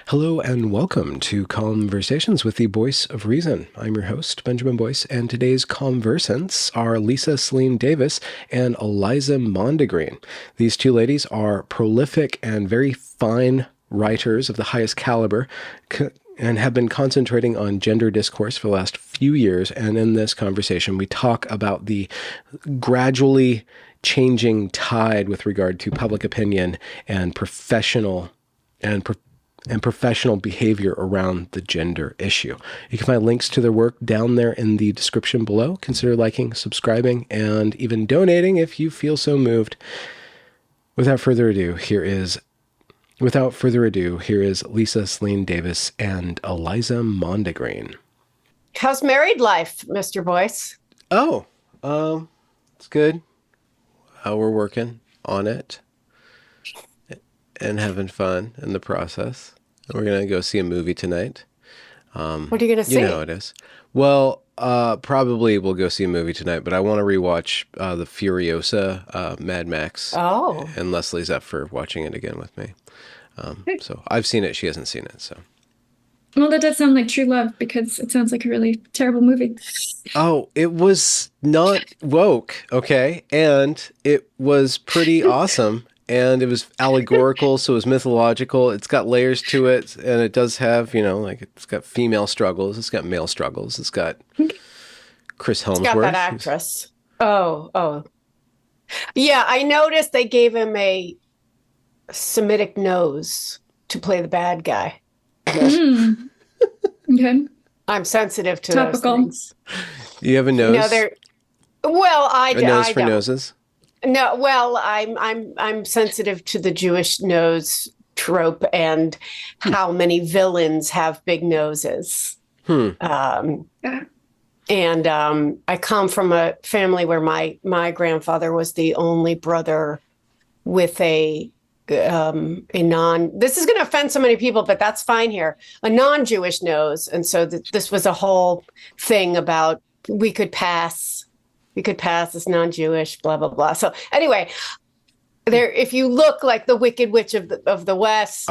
Hello and welcome to Conversations with the Voice of Reason. I'm your host, Benjamin Boyce, and today's conversants are Lisa Selin Davis and Eliza Mondegreen. These two ladies are prolific and very fine writers of the highest caliber and have been concentrating on gender discourse for the last few years. And in this conversation, we talk about the gradually changing tide with regard to public opinion and professional behavior around the gender issue. You can find links to their work down there in the description below. Consider liking, subscribing, and even donating if you feel so moved. Without further ado, here is Lisa Selin Davis and Eliza Mondegreen. How's married life, Mr. Boyce? Oh, it's good. We're working on it and having fun in the process. We're going to go see a movie tonight. What are you going to see? You know how it is. Well, probably we'll go see a movie tonight, but I want to rewatch the Furiosa, Mad Max. Oh. And Leslie's up for watching it again with me. So I've seen it. She hasn't seen it. So. Well, that does sound like true love because it sounds like a really terrible movie. Oh, it was not woke, okay? And it was pretty awesome. And it was allegorical, so it was mythological. It's got layers to it, and it does have, it's got female struggles. It's got male struggles. It's got Chris Hemsworth. It's got that actress. Oh. Yeah, I noticed they gave him a Semitic nose to play the bad guy. Okay. I'm sensitive to Topical. those things. You have a nose? No, a nose for noses? No, well, I'm sensitive to the Jewish nose trope and how many villains have big noses. And I come from a family where my grandfather was the only brother with a this is going to offend so many people, but that's fine here, a non-Jewish nose. And so this was a whole thing about we could pass as non-Jewish, blah, blah, blah. So anyway, if you look like the Wicked Witch of the West,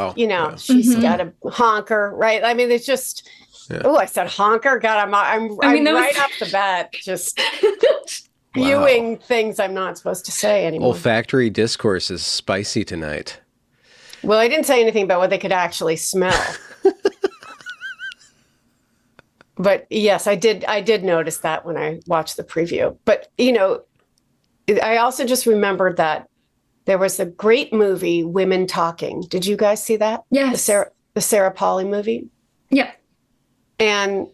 she's got a honker, right? I mean, it's just, I said honker. God, I'm right off the bat, just spewing things I'm not supposed to say anymore. Olfactory discourse is spicy tonight. Well, I didn't say anything about what they could actually smell. But yes, I did notice that when I watched the preview. But, I also just remembered that there was a great movie, Women Talking. Did you guys see that? Yes. The Sarah Polley movie? Yeah. And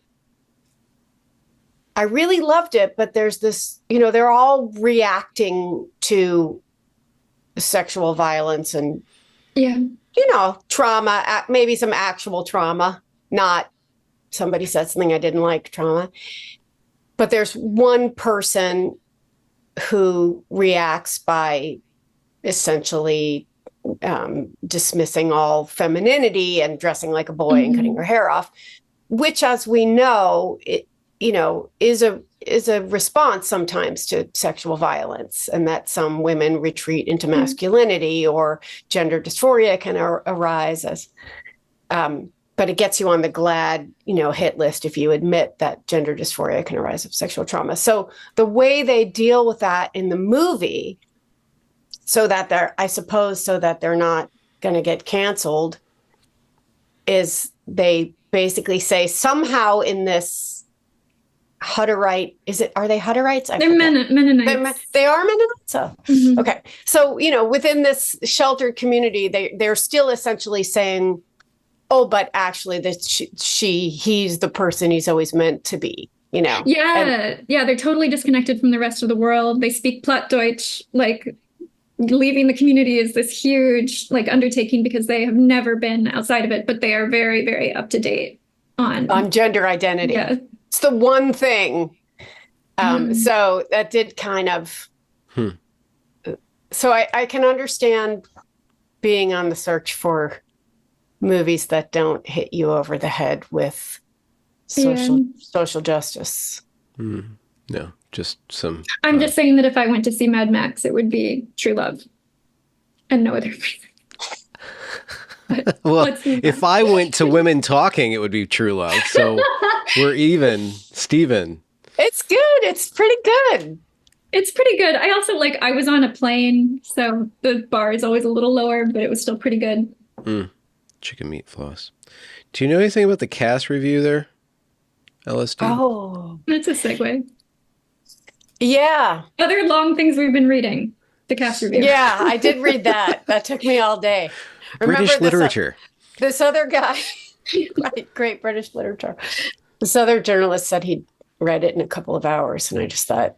I really loved it, but there's this, they're all reacting to sexual violence and, trauma, maybe some actual trauma, not somebody said something I didn't like trauma. But there's one person who reacts by essentially dismissing all femininity and dressing like a boy and cutting her hair off, which, as we know, is a response sometimes to sexual violence, and that some women retreat into masculinity or gender dysphoria can arise as but it gets you on the GLAAD, hit list if you admit that gender dysphoria can arise of sexual trauma. So the way they deal with that in the movie, so that they're not going to get canceled, is they basically say somehow in this Hutterite, are they Hutterites? They're Mennonites. They are Mennonites? Oh. Okay. So, within this sheltered community, they're still essentially saying, oh, but actually that he's the person he's always meant to be, Yeah. They're totally disconnected from the rest of the world. They speak Plattdeutsch, leaving the community is this huge, undertaking because they have never been outside of it, but they are very, very up to date on gender identity. Yeah. It's the one thing. So that did kind of, so I can understand being on the search for movies that don't hit you over the head with social justice. No, just some. I'm just saying that if I went to see Mad Max, it would be true love. and no other reason. But Well, let's move if on. I went to women talking, it would be true love. So we're even, Stephen. It's good. It's pretty good. It's pretty good. I also I was on a plane, so the bar is always a little lower, but it was still pretty good. Chicken meat floss. Do you know anything about the cast review there, LSD? Oh, That's a segue. yeah. Other long things we've been reading. The cast review. Yeah, I did read that. That took me all day. British literature. This other guy, right, great British literature. This other journalist said he'd read it in a couple of hours, and I just thought,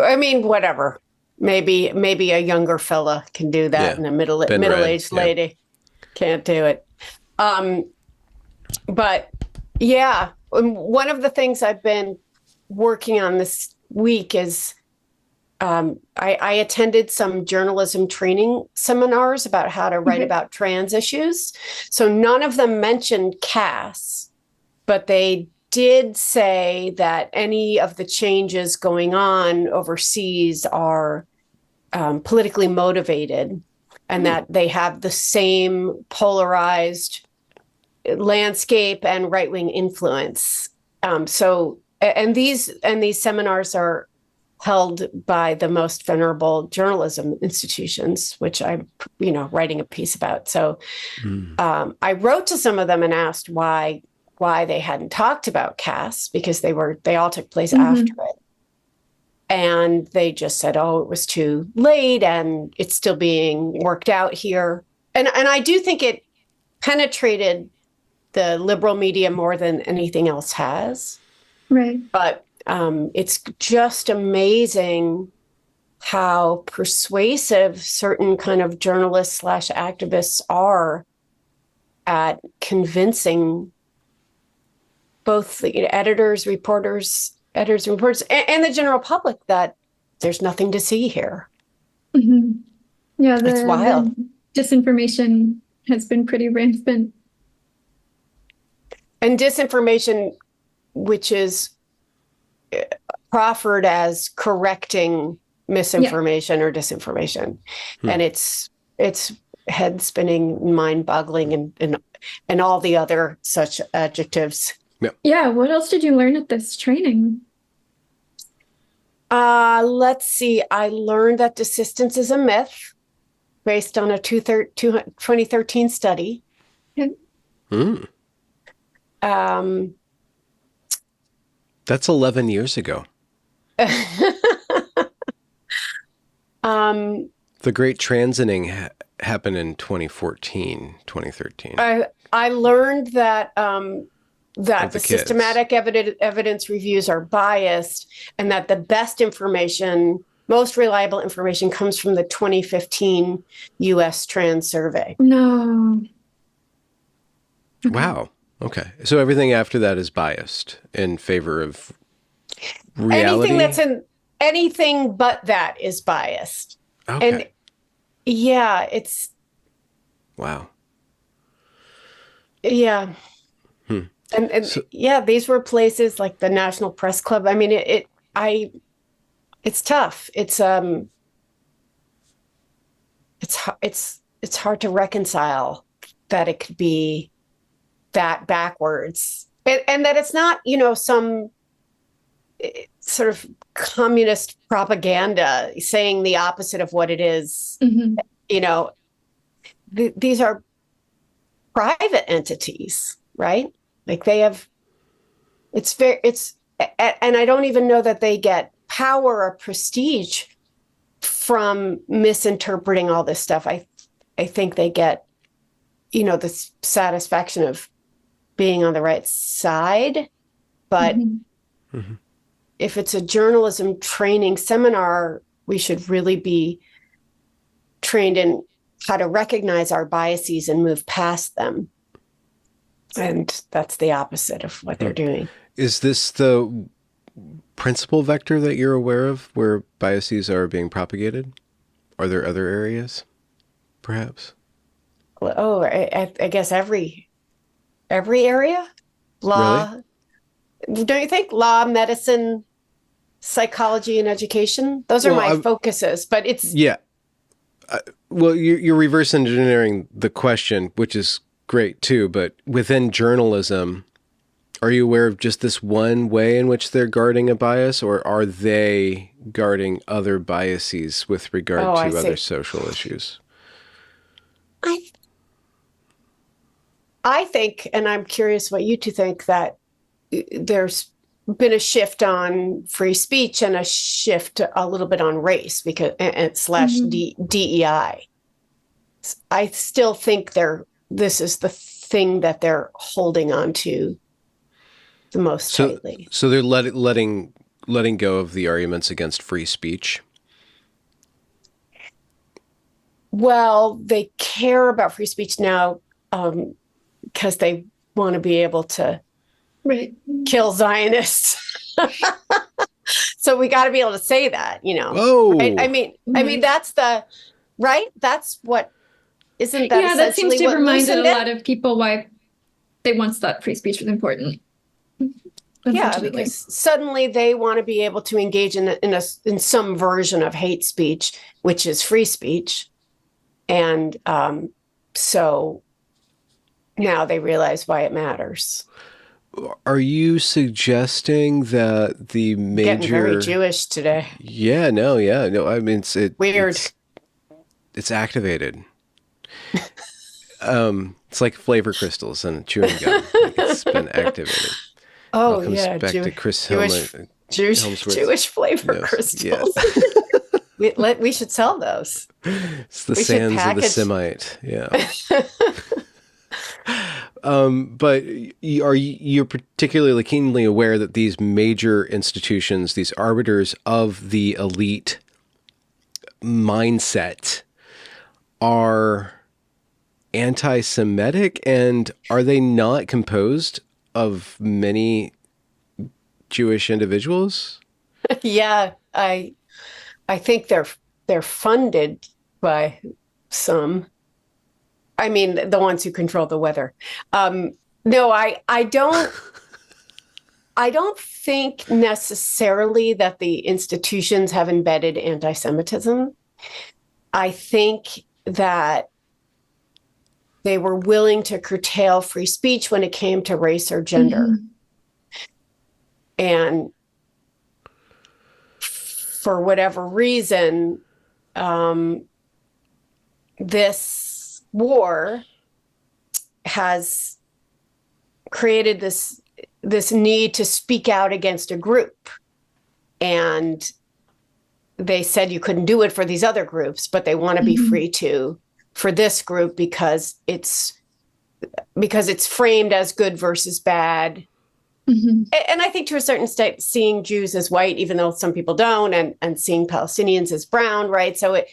I mean, whatever. Maybe a younger fella can do that, Yeah. and a middle-aged lady can't do it. But yeah, one of the things I've been working on this week is I attended some journalism training seminars about how to write about trans issues. So none of them mentioned caste, but they did say that any of the changes going on overseas are politically motivated, and that they have the same polarized landscape and right-wing influence. And these seminars are held by the most venerable journalism institutions, which I'm, writing a piece about. So I wrote to some of them and asked why they hadn't talked about caste, because they all took place after it. And they just said, oh, it was too late and it's still being worked out here. And I do think it penetrated the liberal media more than anything else has. Right. But it's just amazing how persuasive certain kind of journalists / activists are at convincing both the editors, reporters, and the general public that there's nothing to see here. Mm-hmm. Yeah, it's wild. The disinformation has been pretty rampant. And disinformation, which is proffered as correcting misinformation or disinformation. And it's head spinning, mind boggling, and all the other such adjectives. Yeah. What else did you learn at this training? Let's see. I learned that desistance is a myth based on a 2013 study. That's 11 years ago. The Great Transiting happened in 2013. I learned that the systematic evidence reviews are biased, and that the best information, most reliable information, comes from the 2015 U.S. Trans Survey. No. Wow. Okay. So everything after that is biased in favor of reality? Anything but that is biased. Okay. And yeah, it's... Wow. Yeah. And so, these were places like the National Press Club. I mean, it's tough. It's hard to reconcile that it could be that backwards, and that it's not, some sort of communist propaganda saying the opposite of what it is. These are private entities, right? Like they have, and I don't even know that they get power or prestige from misinterpreting all this stuff. I think they get, the satisfaction of being on the right side. But if it's a journalism training seminar, we should really be trained in how to recognize our biases and move past them. And that's the opposite of what they're doing. Is this the principal vector that you're aware of where biases are being propagated? Are there other areas, perhaps? Oh, I guess every area. Law. Really? Don't you think? Law, medicine, psychology, and education. Those are my focuses. But it's... Yeah. Well, you're reverse engineering the question, which is great too. But within journalism, are you aware of just this one way in which they're guarding a bias, or are they guarding other biases with regard Oh, I to other see. social issues? I I think, and I'm curious what you two think, that there's been a shift on free speech and a shift a little bit on race because and slash DEI. I still think this is the thing that they're holding on to the most tightly. So they're letting go of the arguments against free speech. Well, they care about free speech now because they want to be able to kill Zionists. So we got to be able to say that, Oh, right? I mean, that's the right. That's what isn't that? Yeah, that seems to have reminded a it? lot of people why they once thought free speech was important. Yeah, because suddenly they want to be able to engage in some version of hate speech, which is free speech, and so now they realize why it matters. Are you suggesting that the major... Getting very Jewish today. Yeah, no. I mean, Weird. It's activated. It's like flavor crystals and chewing gum. It's been activated. Oh, yeah, back to Chris Helmsworth. flavor crystals. Yeah. we should sell those. It's the sands of the Semite. Yeah. But you're particularly keenly aware that these major institutions, these arbiters of the elite mindset, are anti-Semitic, and are they not composed of many Jewish individuals? Yeah, I think they're funded by some. I mean, the ones who control the weather. No, I don't. I don't think necessarily that the institutions have embedded anti-Semitism. I think that they were willing to curtail free speech when it came to race or gender. Mm-hmm. And for whatever reason, this war has created this need to speak out against a group. And they said you couldn't do it for these other groups, but they want to be free to for this group because it's framed as good versus bad. Mm-hmm. And I think to a certain extent, seeing Jews as white, even though some people don't, and seeing Palestinians as brown, right? So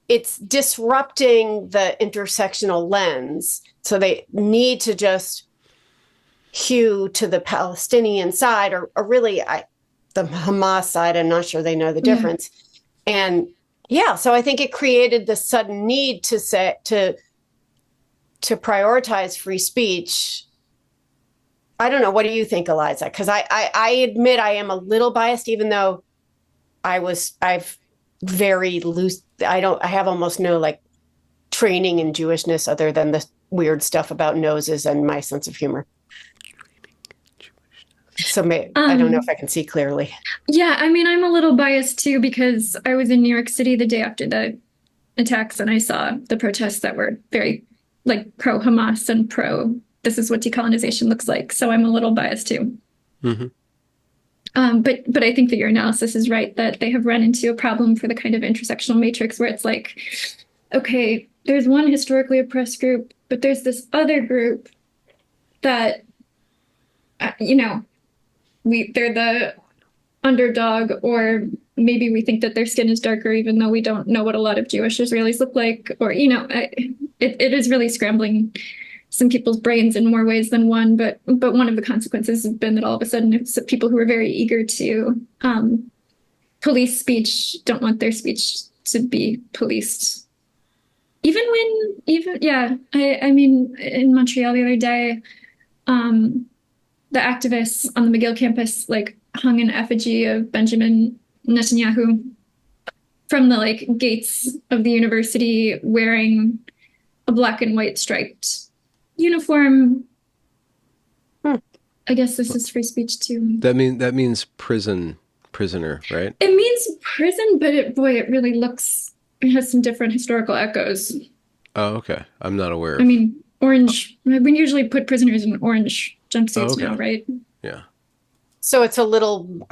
it's disrupting the intersectional lens. So they need to just hew to the Palestinian side, or really the Hamas side. I'm not sure they know the difference. Yeah. And yeah, so I think it created the sudden need to prioritize free speech. I don't know. What do you think, Eliza? Because I admit I am a little biased, even though I've very loose. I have almost no training in Jewishness other than the weird stuff about noses and my sense of humor. So I don't know if I can see clearly. Yeah, I mean, I'm a little biased too because I was in New York City the day after the attacks and I saw the protests that were very pro-Hamas and this is what decolonization looks like. So I'm a little biased too. Mm-hmm. But I think that your analysis is right, that they have run into a problem for the kind of intersectional matrix where it's okay, there's one historically oppressed group, but there's this other group that, they're the underdog, or maybe we think that their skin is darker, even though we don't know what a lot of Jewish Israelis look like, or, it is really scrambling some people's brains in more ways than one. But one of the consequences has been that all of a sudden it's people who are very eager to police speech don't want their speech to be policed. I mean, in Montreal the other day, the activists on the McGill campus hung an effigy of Benjamin Netanyahu from the like gates of the university wearing a black and white striped uniform. I guess this is free speech too. That means prisoner, right? It means prison, but it really looks, it has some different historical echoes. Oh, okay. I'm not aware. I mean, orange. We usually put prisoners in orange jumpsuits now, right? Yeah. So it's a little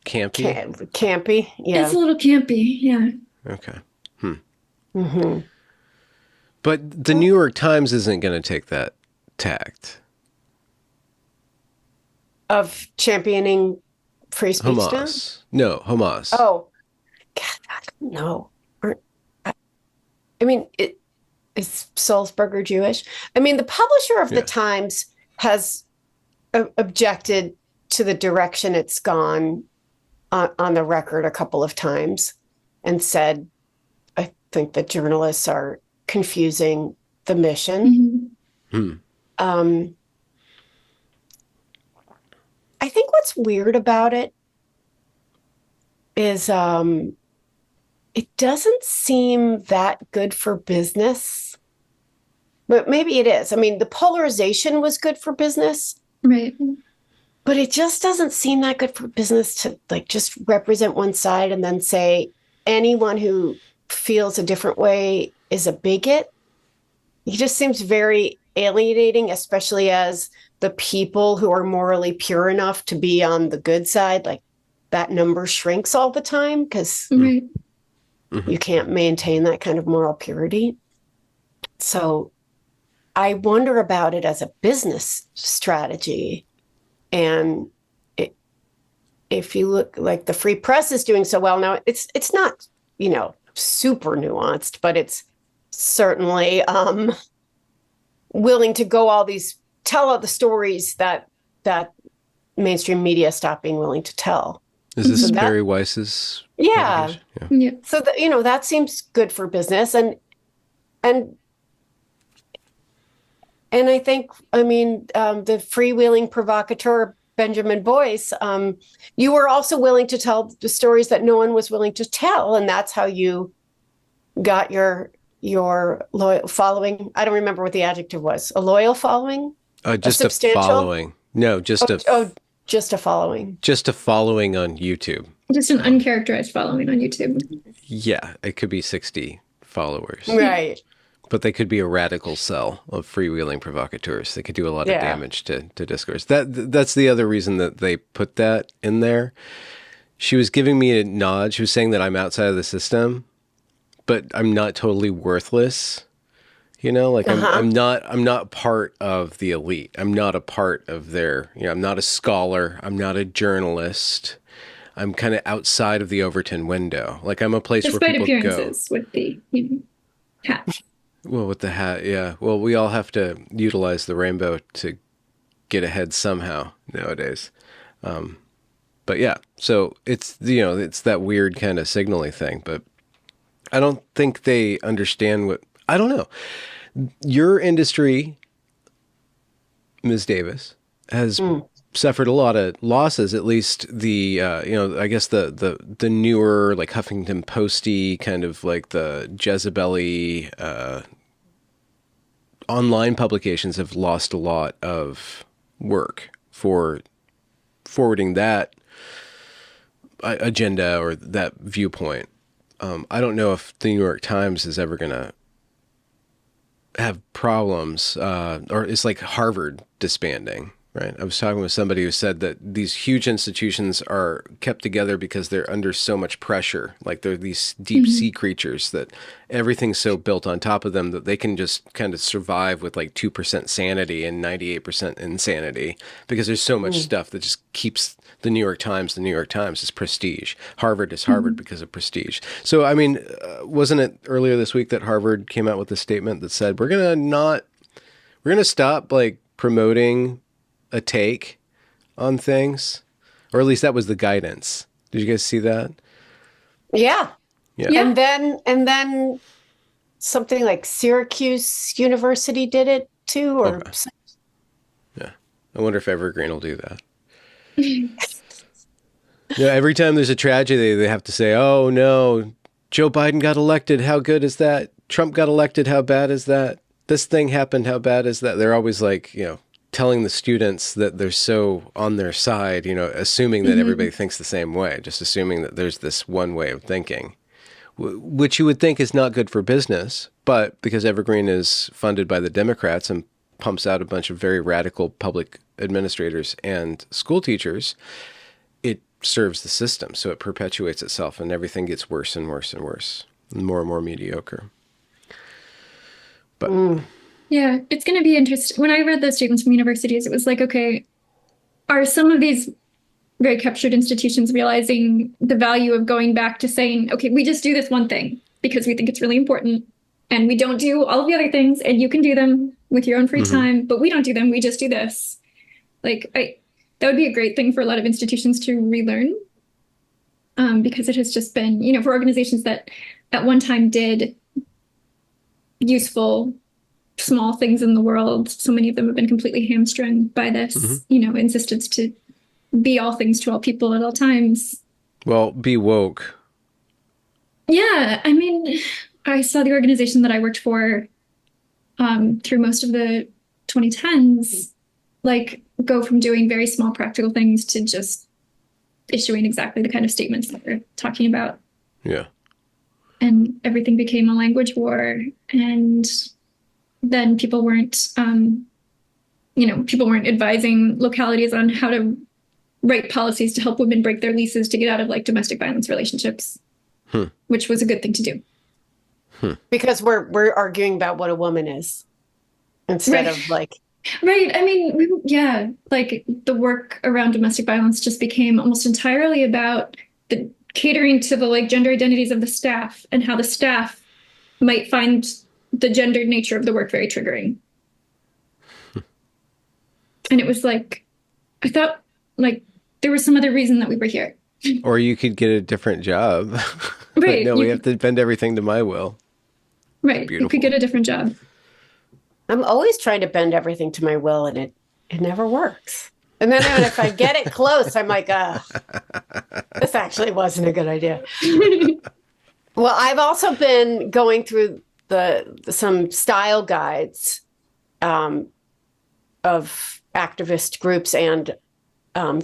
Campy. campy. Yeah. It's a little campy. Yeah. Okay. Mm-hmm. But the New York Times isn't going to take that tact. Of championing free speech. Hamas. No, Hamas. Oh, God, I don't know. I mean, is Sulzberger Jewish? I mean, the publisher of the Times has objected to the direction it's gone on the record a couple of times and said, I think that journalists are confusing the mission. Mm-hmm. I think what's weird about it is it doesn't seem that good for business, but maybe it is. I mean, the polarization was good for business, right? But it just doesn't seem that good for business to like just represent one side and then say anyone who feels a different way is a bigot. It just seems very alienating, especially as the people who are morally pure enough to be on the good side, like that number shrinks all the time because you can't maintain that kind of moral purity. So I wonder about it as a business strategy. And if you look, like the free press is doing so well now, it's not, super nuanced, but it's certainly willing to tell all the stories that mainstream media stopped being willing to tell. Is this Barry Weiss's? Yeah. So that seems good for business, and I think, the freewheeling provocateur Benjamin Boyce, you were also willing to tell the stories that no one was willing to tell, and that's how you got your loyal following. I don't remember what the adjective was. A loyal following? Just a following. No, just a following. Just a following. Just a following on YouTube. Just an uncharacterized following on YouTube. Yeah, it could be 60 followers. Right. But they could be a radical cell of freewheeling provocateurs. They could do a lot of damage to discourse. That's the other reason that they put that in there. She was giving me a nod. She was saying that I'm outside of the system, but I'm not totally worthless. I'm not part of the elite. I'm not a part of their, I'm not a scholar. I'm not a journalist. I'm kind of outside of the Overton window. Like I'm a place where people go. Despite appearances with the hat. Well, with the hat, yeah. Well, we all have to utilize the rainbow to get ahead somehow nowadays. But yeah, so it's, it's that weird kind of signaling thing, but I don't think they understand I don't know. Your industry, Ms. Davis, has suffered a lot of losses, at least the, I guess the newer, like Huffington Posty, kind of like the Jezebel-y, online publications have lost a lot of work for forwarding that agenda or that viewpoint. I don't know if the New York Times is ever going to have problems, or it's like Harvard disbanding, right? I was talking with somebody who said that these huge institutions are kept together because they're under so much pressure. Like they're these deep sea creatures that everything's so built on top of them that they can just kind of survive with like 2% sanity and 98% insanity because there's so much stuff that just keeps the New York Times is prestige. Harvard is Harvard because of prestige. So, wasn't it earlier this week that Harvard came out with a statement that said, we're going to stop like promoting a take on things, or at least that was the guidance. Did you guys see that? Yeah. And then something like Syracuse University did it too, or yeah. I wonder if Evergreen will do that. Every time there's a tragedy, they have to say, oh no, Joe Biden got elected. How good is that? Trump got elected. How bad is that? This thing happened. How bad is that? They're always like, telling the students that they're so on their side, assuming that everybody thinks the same way, just assuming that there's this one way of thinking, which you would think is not good for business. But because Evergreen is funded by the Democrats and pumps out a bunch of very radical public administrators and school teachers, it serves the system. So it perpetuates itself and everything gets worse and worse and worse, and more mediocre. But yeah, it's going to be interesting. When I read those statements from universities, it was like, okay, are some of these very captured institutions realizing the value of going back to saying, okay, we just do this one thing because we think it's really important, and we don't do all of the other things, and you can do them with your own free time, but we don't do them. We just do this. Like, that would be a great thing for a lot of institutions to relearn, because it has just been, for organizations that at one time did useful small things in the world, so many of them have been completely hamstrung by this, insistence to be all things to all people at all times. Well, be woke. Yeah, I mean, I saw the organization that I worked for through most of the 2010s, like, go from doing very small practical things to just issuing exactly the kind of statements that we're talking about. Yeah. And everything became a language war. And then people weren't advising localities on how to write policies to help women break their leases to get out of like domestic violence relationships, which was a good thing to do. Because we're arguing about what a woman is instead of like. Right. I mean, like the work around domestic violence just became almost entirely about the catering to the like gender identities of the staff and how the staff might find the gendered nature of the work very triggering. And it was like, I thought like there was some other reason that we were here. Or you could get a different job. Right. No, we have to bend everything to my will. Right. Beautiful. You could get a different job. I'm always trying to bend everything to my will, and it never works. And then if I get it close, I'm like, this actually wasn't a good idea. Well, I've also been going through some style guides of activist groups and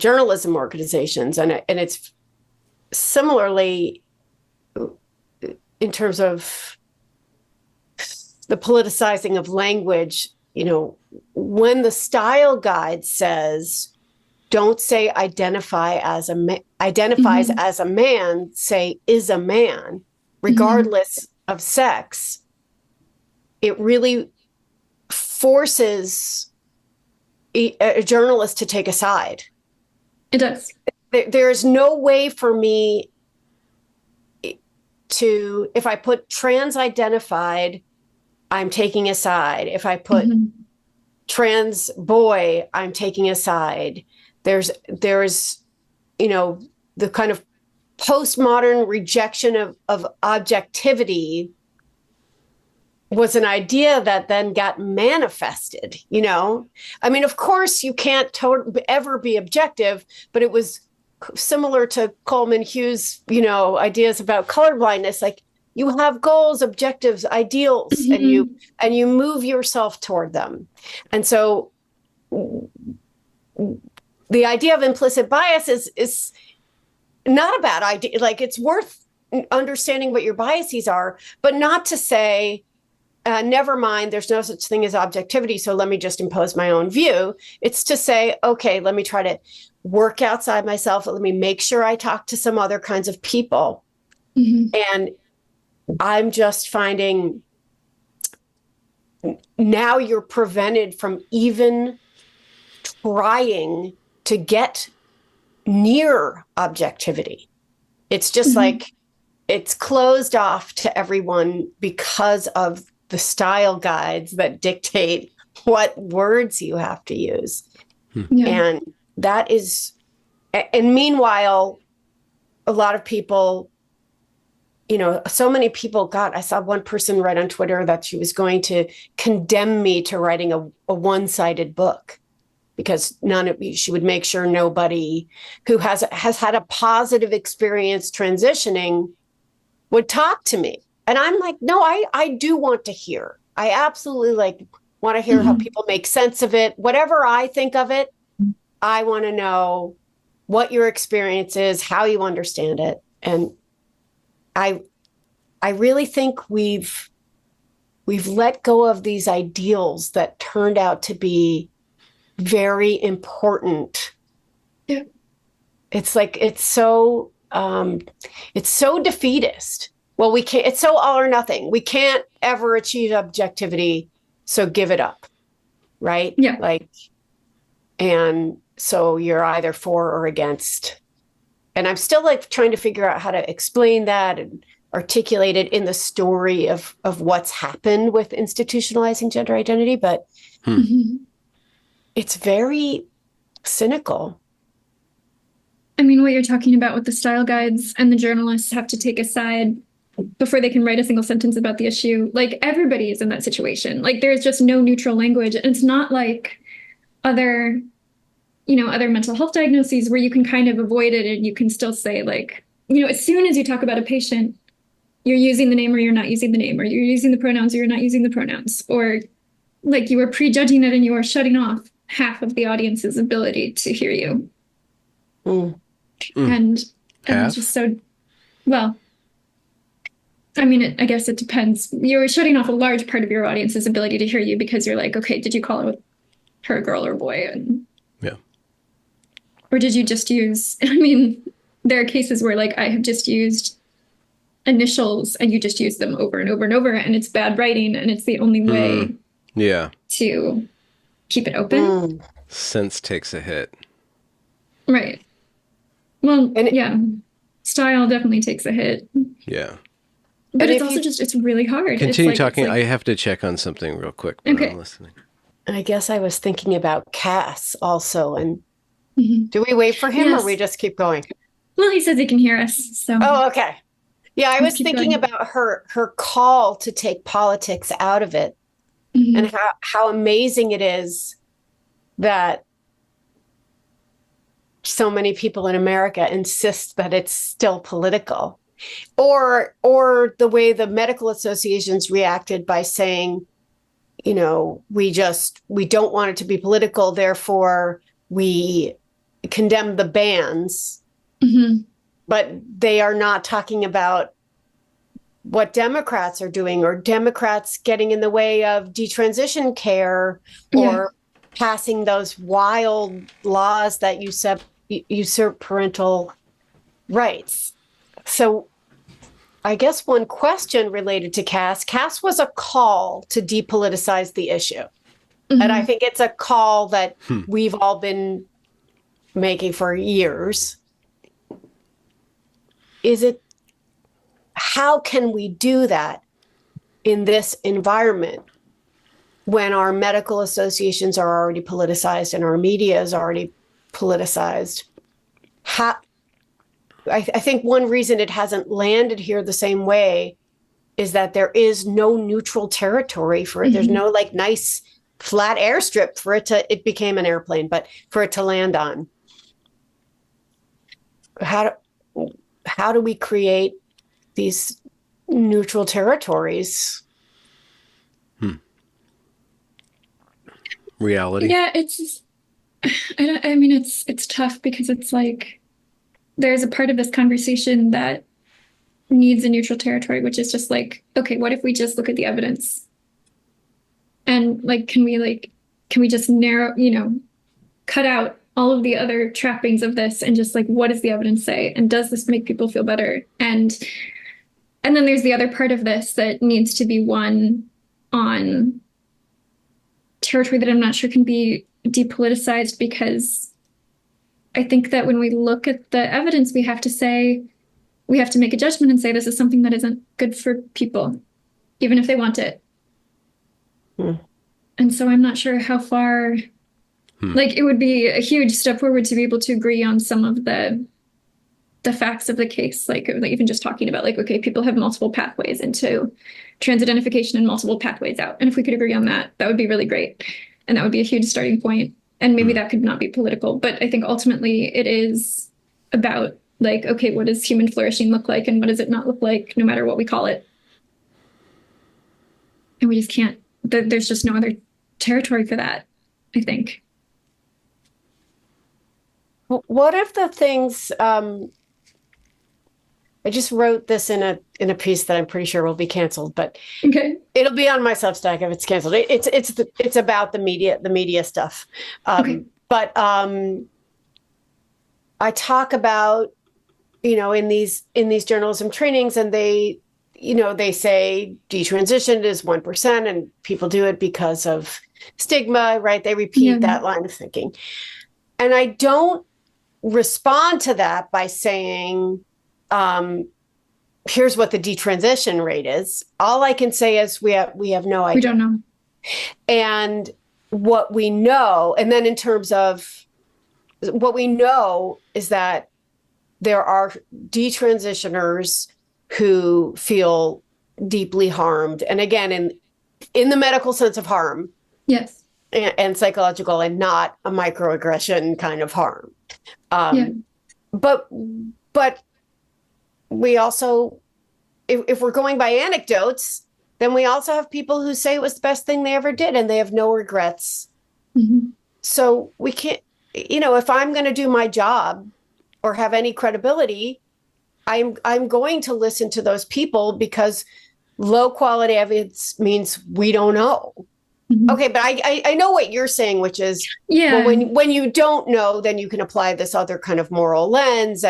journalism organizations, and it's similarly in terms of the politicizing of language. When the style guide says, don't say identifies as a man, say is a man, regardless of sex, it really forces a journalist to take a side. It does. There is no way for me to, if I put trans identified, I'm taking a side. If I put trans boy, I'm taking a side. There's the kind of postmodern rejection of objectivity was an idea that then got manifested. I mean, of course you can't ever be objective, but it was similar to Coleman Hughes, ideas about colorblindness. Like, you have goals, objectives, ideals, and you move yourself toward them. And so the idea of implicit bias is not a bad idea. Like, it's worth understanding what your biases are, but not to say, never mind, there's no such thing as objectivity, so let me just impose my own view. It's to say, okay, let me try to work outside myself. Let me make sure I talk to some other kinds of people. And I'm just finding now you're prevented from even trying to get near objectivity. It's just like it's closed off to everyone because of the style guides that dictate what words you have to use. And that is, and meanwhile, a lot of people, so many people, God, I saw one person write on Twitter that she was going to condemn me to writing a one-sided book because she would make sure nobody who has had a positive experience transitioning would talk to me. And I'm like, no, I do want to hear. I absolutely want to hear how people make sense of it. Whatever I think of it, I want to know what your experience is, how you understand it. And I really think we've let go of these ideals that turned out to be very important. Yeah. It's so defeatist. Well, we can't, it's so all or nothing. We can't ever achieve objectivity, so give it up. Right? Yeah. And so you're either for or against. And I'm still trying to figure out how to explain that and articulate it in the story of what's happened with institutionalizing gender identity, but it's very cynical. I mean, what you're talking about with the style guides and the journalists have to take a side before they can write a single sentence about the issue. Everybody is in that situation. There's just no neutral language. And it's not like other mental health diagnoses where you can kind of avoid it and you can still say as soon as you talk about a patient, you're using the name or you're not using the name, or you're using the pronouns or you're not using the pronouns, or you are prejudging it and you are shutting off half of the audience's ability to hear you. And it's just so, well, I mean, I guess it depends. You're shutting off a large part of your audience's ability to hear you because you're okay, did you call her a girl or a boy? And yeah. Or did you just use, I mean, there are cases where I have just used initials and you just use them over and over and over, and it's bad writing and it's the only way to keep it open. Sense takes a hit. Right. Well, style definitely takes a hit. Yeah. But it's also it's really hard. Continue talking. I have to check on something real quick. Okay. I'm listening. I guess I was thinking about Cass also. And do we wait for him or we just keep going? Well, he says he can hear us. So. Oh, okay. Yeah, I was thinking about her call to take politics out of it and how amazing it is that so many people in America insist that it's still political. Or the way the medical associations reacted by saying, we don't want it to be political, therefore we condemn the bans. But they are not talking about what Democrats are doing, or Democrats getting in the way of detransition care, or passing those wild laws that usurp parental rights. So I guess one question related to Cass was a call to depoliticize the issue. And I think it's a call that we've all been making for years. How can we do that in this environment when our medical associations are already politicized and our media is already politicized? I think one reason it hasn't landed here the same way is that there is no neutral territory for it. There's no nice flat airstrip for it became an airplane, but for it to land on. How do we create these neutral territories? Reality. Yeah, it's tough because it's there's a part of this conversation that needs a neutral territory, which is just okay, what if we just look at the evidence? And can we just narrow, cut out all of the other trappings of this and just what does the evidence say? And does this make people feel better? And then there's the other part of this that needs to be won on territory that I'm not sure can be depoliticized, because I think that when we look at the evidence, we have to make a judgment and say this is something that isn't good for people, even if they want it. And so I'm not sure how far, it would be a huge step forward to be able to agree on some of the facts of the case, even just talking about okay, people have multiple pathways into trans identification and multiple pathways out. And if we could agree on that, that would be really great. And that would be a huge starting point. And maybe that could not be political, but I think ultimately it is about like, okay, what does human flourishing look like and what does it not look like, no matter what we call it? And we just can't, there's just no other territory for that, I think. What if the things, I just wrote this in a piece that I'm pretty sure will be canceled, but Okay. it'll be on my Substack if it's canceled. It's about the media stuff. Okay. But I talk about, in these journalism trainings, and they say detransitioned is 1%, and people do it because of stigma, right? They repeat that line of thinking. And I don't respond to that by saying, here's what the detransition rate is. All I can say is we have no idea. We don't know. And what we know, and then in terms of what we know is that there are detransitioners who feel deeply harmed. And again, in the medical sense of harm. Yes. And psychological, and not a microaggression kind of harm. But we also, if we're going by anecdotes, then we also have people who say it was the best thing they ever did and they have no regrets. Mm-hmm. So we can't, if I'm going to do my job or have any credibility, I'm going to listen to those people, because low quality evidence means we don't know. Mm-hmm. Okay, but I know what you're saying, which is, well, when you don't know, then you can apply this other kind of moral lens.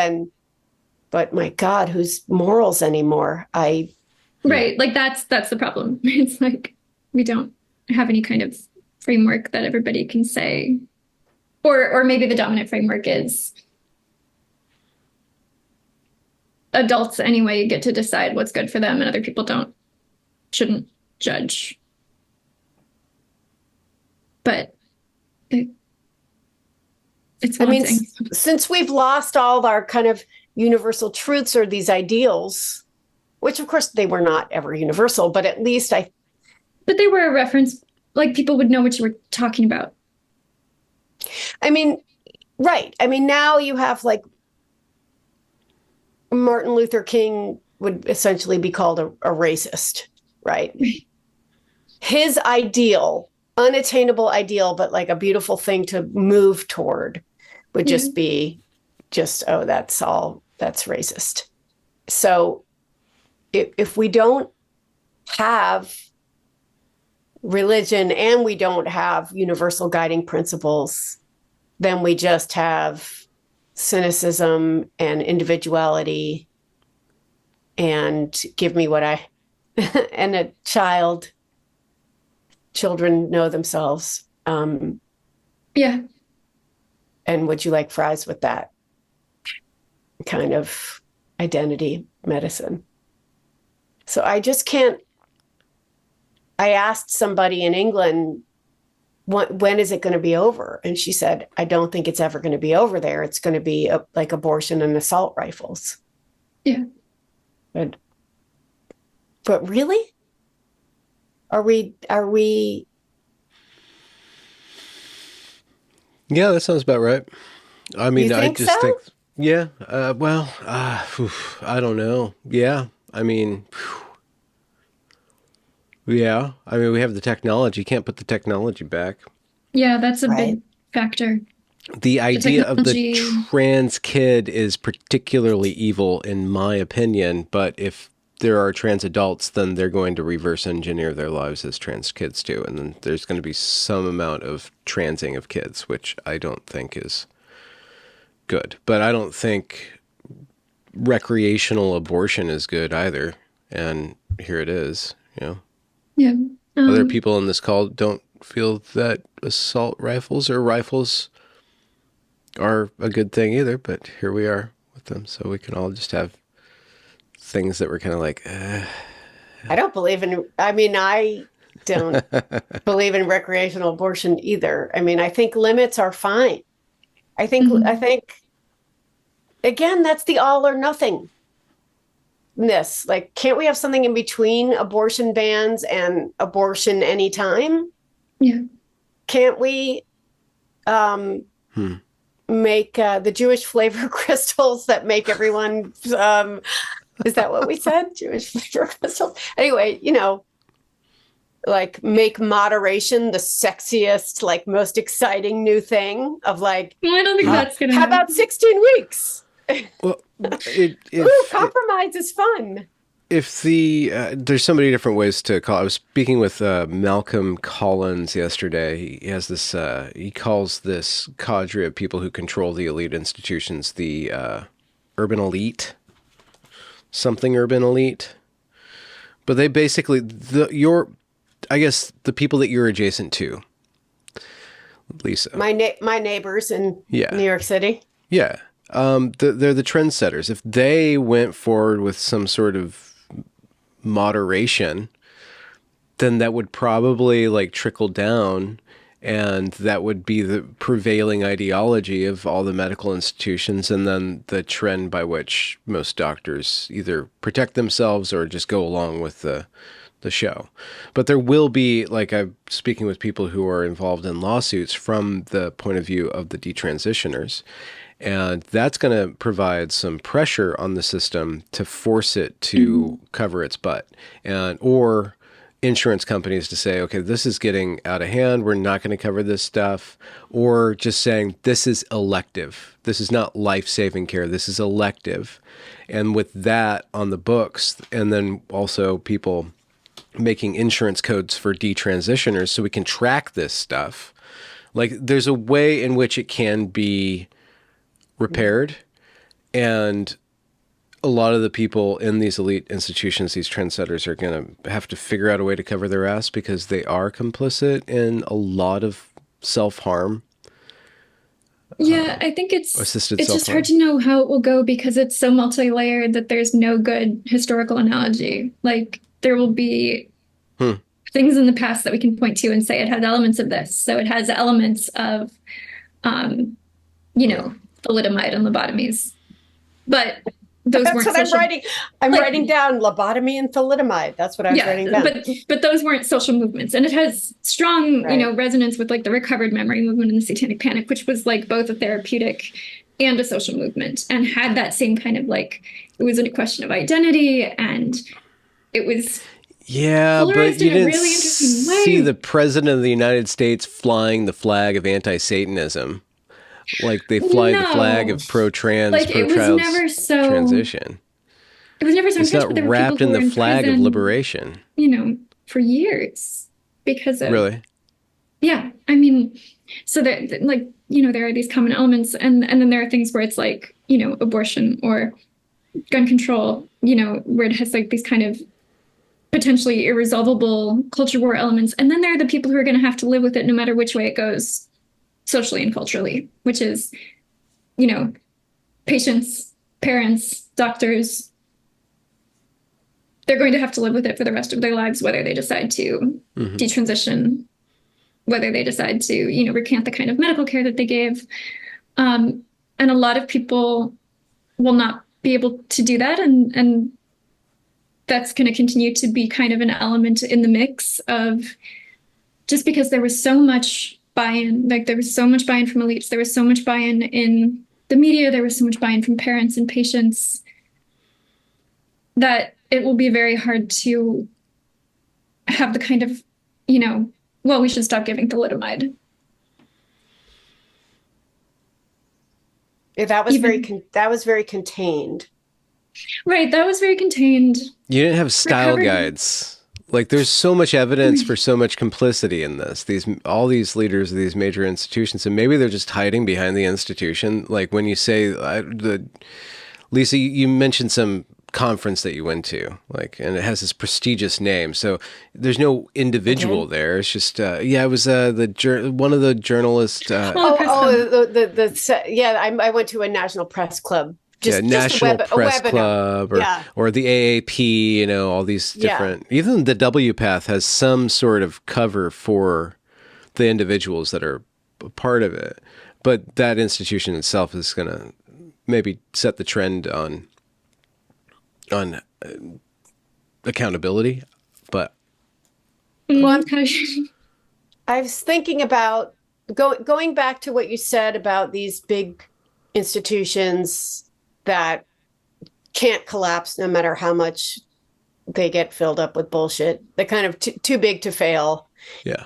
But my God, whose morals anymore? Right, like that's the problem. It's like we don't have any kind of framework that everybody can say, or maybe the dominant framework is adults anyway get to decide what's good for them, and other people shouldn't judge. But it's one thing. Since we've lost all of our kind of universal truths or these ideals, which of course they were not ever universal, but at least but they were a reference, like people would know what you were talking about. Right. Now you have like Martin Luther King would essentially be called a racist, right? His ideal, unattainable ideal, but like a beautiful thing to move toward, would just be that's racist. So if we don't have religion and we don't have universal guiding principles, then we just have cynicism and individuality and give me what and children know themselves. And would you like fries with that kind of identity medicine? So I just can't. I asked somebody in England, when is it going to be over? And she said, I don't think it's ever going to be over there. It's going to be like abortion and assault rifles. Yeah. But really? Are we? Yeah, that sounds about right. I mean, you think so? think, yeah. I don't know. Yeah. Yeah. We have the technology. Can't put the technology back. Yeah, that's a big factor. The idea of the trans kid is particularly evil, in my opinion. But if there are trans adults, then they're going to reverse engineer their lives as trans kids do. And then there's going to be some amount of transing of kids, which I don't think is good. But I don't think recreational abortion is good either. And here it is, Yeah. Other people in this call don't feel that assault rifles or rifles are a good thing either, but here we are with them. So we can all just have things that we're kind of like, I don't believe in, I don't believe in recreational abortion either. I think limits are fine. I think, again, that's the all or nothing. Like, can't we have something in between abortion bans and abortion anytime? Yeah. Can't we? make the Jewish flavor crystals that make everyone. Is that what we said? Jewish flavor crystals. Anyway, like make moderation the sexiest, like most exciting new thing of like. Well, I don't think that's gonna How happen. about 16 weeks? Well, Compromise is fun. if there's so many different ways to call. I was speaking with Malcolm Collins yesterday. He has this. He calls this cadre of people who control the elite institutions the urban elite, something urban elite. But they basically I guess the people that you're adjacent to, Lisa. My neighbors in New York City. Yeah. They're the trendsetters. If they went forward with some sort of moderation, then that would probably like trickle down, and that would be the prevailing ideology of all the medical institutions, and then the trend by which most doctors either protect themselves or just go along with the show. But there will be, like, I'm speaking with people who are involved in lawsuits from the point of view of the detransitioners. And that's going to provide some pressure on the system to force it to cover its butt, or insurance companies to say, okay, this is getting out of hand. We're not going to cover this stuff, or just saying this is elective. This is not life-saving care. This is elective. And with that on the books, and then also people making insurance codes for detransitioners so we can track this stuff. Like, there's a way in which it can be repaired, and a lot of the people in these elite institutions, these trendsetters, are going to have to figure out a way to cover their ass because they are complicit in a lot of self-harm. Yeah, I think it's assisted just self-harm. hard to know how it will go because it's so multi-layered that there's no good historical analogy. Like, there will be things in the past that we can point to and say it has elements of this. So it has elements of, thalidomide and lobotomies. But those That's weren't what I'm social. writing. I'm writing down lobotomy and thalidomide. That's what I was writing down. But those weren't social movements. And it has strong, Right. resonance with like the recovered memory movement and the satanic panic, which was like both a therapeutic and a social movement, and had that same kind of like, it was a question of identity, and it was but you didn't really interesting way. see the president of the United States flying the flag of anti-Satanism. Like, they fly the flag of pro-trans, like, pro-child transition. It was never so It's intense, not but there were wrapped people in who the were flag prison, of liberation. For years because of Really? Yeah, I mean, so there, like, there are these common elements, and then there are things where it's like, abortion or gun control, where it has like these kind of potentially irresolvable culture war elements. And then there are the people who are going to have to live with it no matter which way it goes, socially and culturally, which is, patients, parents, doctors. They're going to have to live with it for the rest of their lives, whether they decide to detransition, whether they decide to, recant the kind of medical care that they gave. And a lot of people will not be able to do that. And that's going to continue to be kind of an element in the mix of, just because there was so much buy-in, like there was so much buy-in from elites, there was so much buy-in in the media, there was so much buy-in from parents and patients, that it will be very hard to have the kind of, we should stop giving thalidomide. Yeah, that was very contained. Right, that was very contained. You didn't have style guides. Like, there's so much evidence for so much complicity in this. All these leaders of these major institutions, and maybe they're just hiding behind the institution. Like, when you say Lisa, you mentioned some conference that you went to, like, and it has this prestigious name. So there's no individual there. It's just, it was one of the journalists. I went to a National Press Club. National Press Club, or the AAP, all these different, even the WPATH has some sort of cover for the individuals that are a part of it. But that institution itself is going to maybe set the trend on accountability. But I was thinking about going back to what you said about these big institutions that can't collapse no matter how much they get filled up with bullshit. They're kind of too big to fail. Yeah.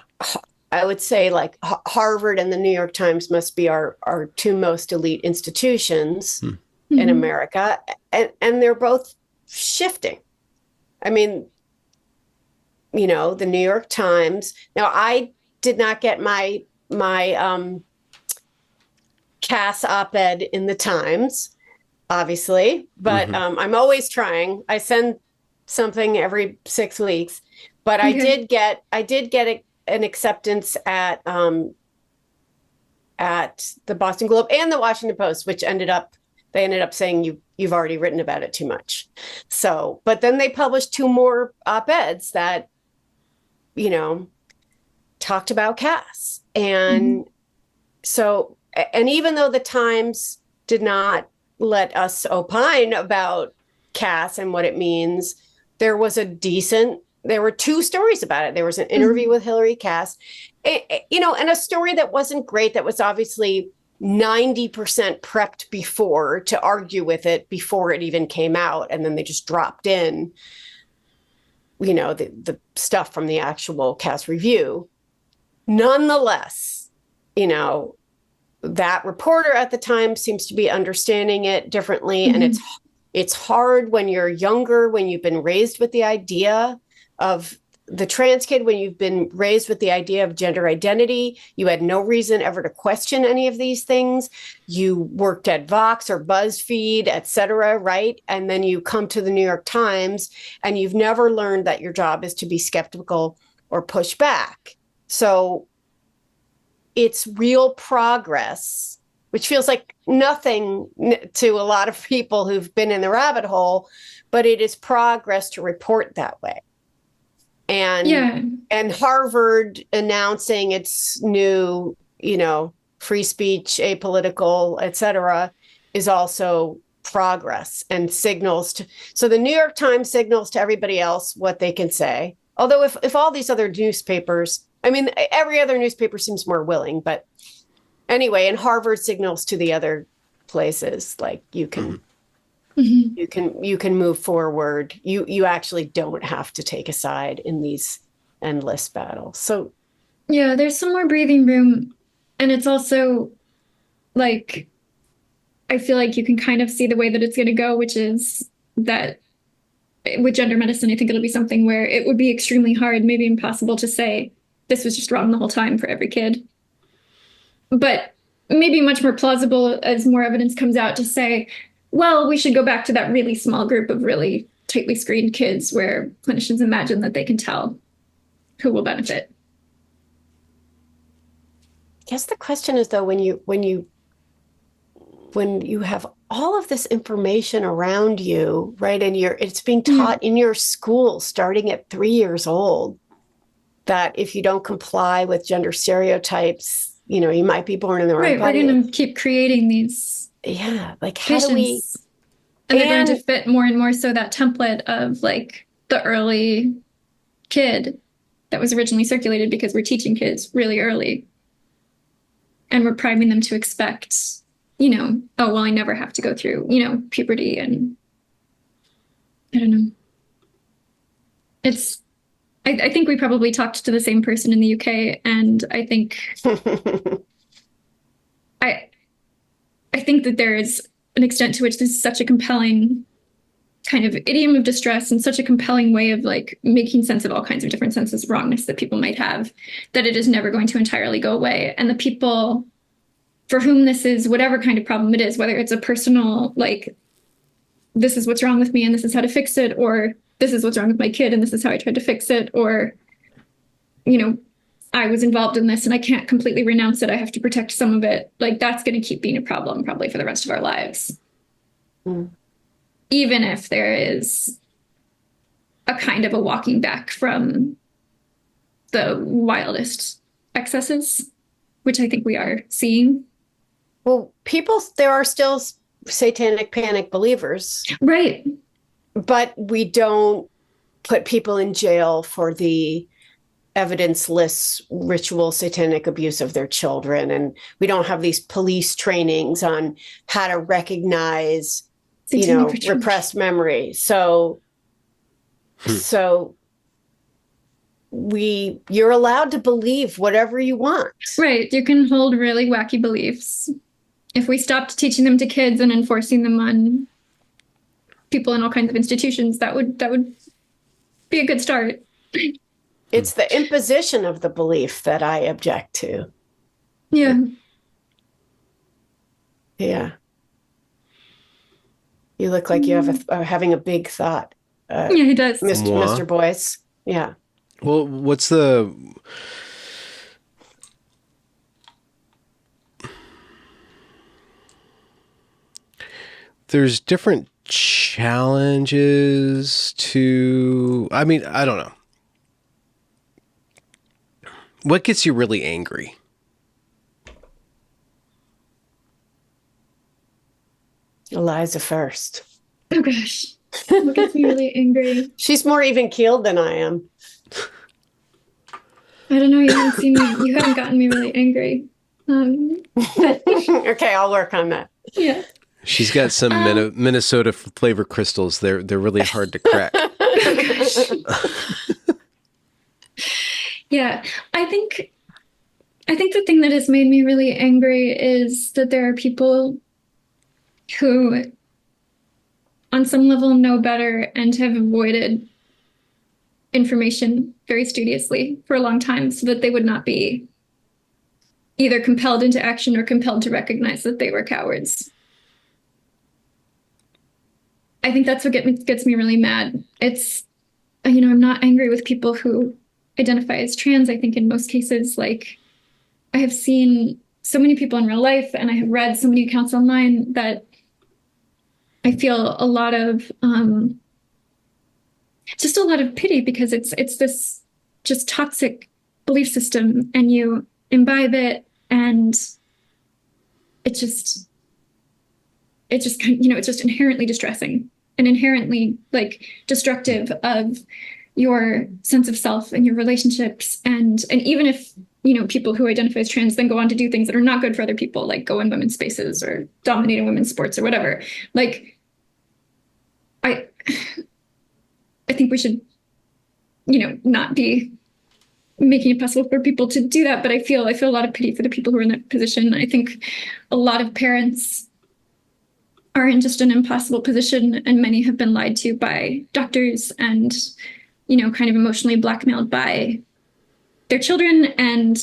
I would say like Harvard and the New York Times must be our two most elite institutions in America. And they're both shifting. I mean, you know, the New York Times. Now, I did not get my Cass op-ed in the Times, obviously, but I'm always trying. I send something every 6 weeks, but I did get an acceptance at the Boston Globe and the Washington Post, which ended up saying you've already written about it too much. So, but then they published 2 more op-eds that, you know, talked about Cass. And so, and even though the Times did not let us opine about Cass and what it means, there were 2 stories about it. There was an interview with Hillary Cass, you know, and a story that wasn't great, that was obviously 90% prepped before to argue with it before it even came out. And then they just dropped in, you know, the stuff from the actual Cass review. Nonetheless, you know, that reporter at the time seems to be understanding it differently. And it's hard when you're younger, when you've been raised with the idea of the trans kid, when you've been raised with the idea of gender identity. You had no reason ever to question any of these things. You worked at Vox or BuzzFeed, et cetera, right? And then you come to the New York Times and you've never learned that your job is to be skeptical or push back. So it's real progress, which feels like nothing to a lot of people who've been in the rabbit hole, but it is progress to report that way. And Harvard announcing its new, you know, free speech, apolitical, et cetera, is also progress and signals to. So the New York Times signals to everybody else what they can say. Although if all these other newspapers, I mean, every other newspaper seems more willing, but anyway, and Harvard signals to the other places, like you can you can move forward. You actually don't have to take a side in these endless battles. So yeah, there's some more breathing room. And it's also like, I feel like you can kind of see the way that it's going to go, which is that with gender medicine, I think it'll be something where it would be extremely hard, maybe impossible to say this was just wrong the whole time for every kid. But maybe much more plausible as more evidence comes out to say, well, we should go back to that really small group of really tightly screened kids where clinicians imagine that they can tell who will benefit. I guess the question is, though, when you have all of this information around you, right, and it's being taught in your school starting at 3 years old, that if you don't comply with gender stereotypes, you know, you might be born in the wrong body. We're going to keep creating these like how do we, and they're going to fit more and more so that template of like the early kid that was originally circulated, because we're teaching kids really early and we're priming them to expect, you know, oh, well, I never have to go through, you know, puberty. And I don't know. I think we probably talked to the same person in the UK, and I think I think that there is an extent to which this is such a compelling kind of idiom of distress and such a compelling way of like making sense of all kinds of different senses of wrongness that people might have, that it is never going to entirely go away. And the people for whom this is whatever kind of problem it is, whether it's a personal, like, this is what's wrong with me and this is how to fix it, or this is what's wrong with my kid and this is how I tried to fix it, or, you know, I was involved in this and I can't completely renounce it. I have to protect some of it. Like, that's going to keep being a problem probably for the rest of our lives. Even if there is a kind of a walking back from the wildest excesses, which I think we are seeing. Well, there are still satanic panic believers. Right. But we don't put people in jail for the evidenceless ritual satanic abuse of their children, and we don't have these police trainings on how to recognize Satanic ritual. repressed memory. So you're allowed to believe whatever you want. Right. You can hold really wacky beliefs. If we stopped teaching them to kids and enforcing them on people in all kinds of institutions, that would be a good start. It's the imposition of the belief that I object to. Yeah. Yeah. You look like you have having a big thought. Yeah, he does. Mr. Boyce. Yeah. Well, what's the... There's different challenges to... I mean, I don't know. What gets you really angry? Eliza first. Oh gosh. What gets me really angry? She's more even keeled than I am. I don't know. You haven't gotten me really angry. Okay, I'll work on that. Yeah. She's got some Minnesota flavor crystals. They're really hard to crack. Yeah. I think the thing that has made me really angry is that there are people who on some level know better and have avoided information very studiously for a long time so that they would not be either compelled into action or compelled to recognize that they were cowards. I think that's what gets me really mad. It's, I'm not angry with people who identify as trans. I think in most cases, like, I have seen so many people in real life and I have read so many accounts online that I feel a lot of just a lot of pity, because it's this just toxic belief system and you imbibe it, and it's just it's just inherently distressing and inherently like destructive of your sense of self and your relationships, and even if people who identify as trans then go on to do things that are not good for other people, like go in women's spaces or dominate in women's sports or whatever. Like, I think we should, not be making it possible for people to do that. But I feel a lot of pity for the people who are in that position. I think a lot of parents are in just an impossible position, and many have been lied to by doctors and, kind of emotionally blackmailed by their children and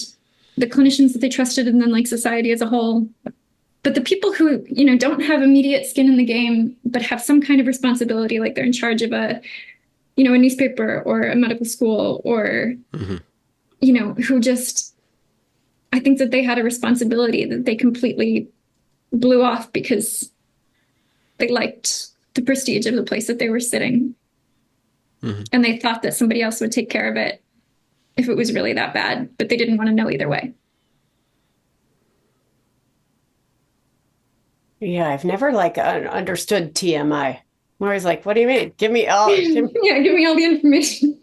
the clinicians that they trusted, and then like society as a whole. But the people who, don't have immediate skin in the game, but have some kind of responsibility, like they're in charge of a newspaper or a medical school, or, who just, I think that they had a responsibility that they completely blew off because they liked the prestige of the place that they were sitting. And they thought that somebody else would take care of it if it was really that bad, but they didn't want to know either way. Yeah, I've never understood TMI. I'm always like, what do you mean? Give me all. Give me all the information.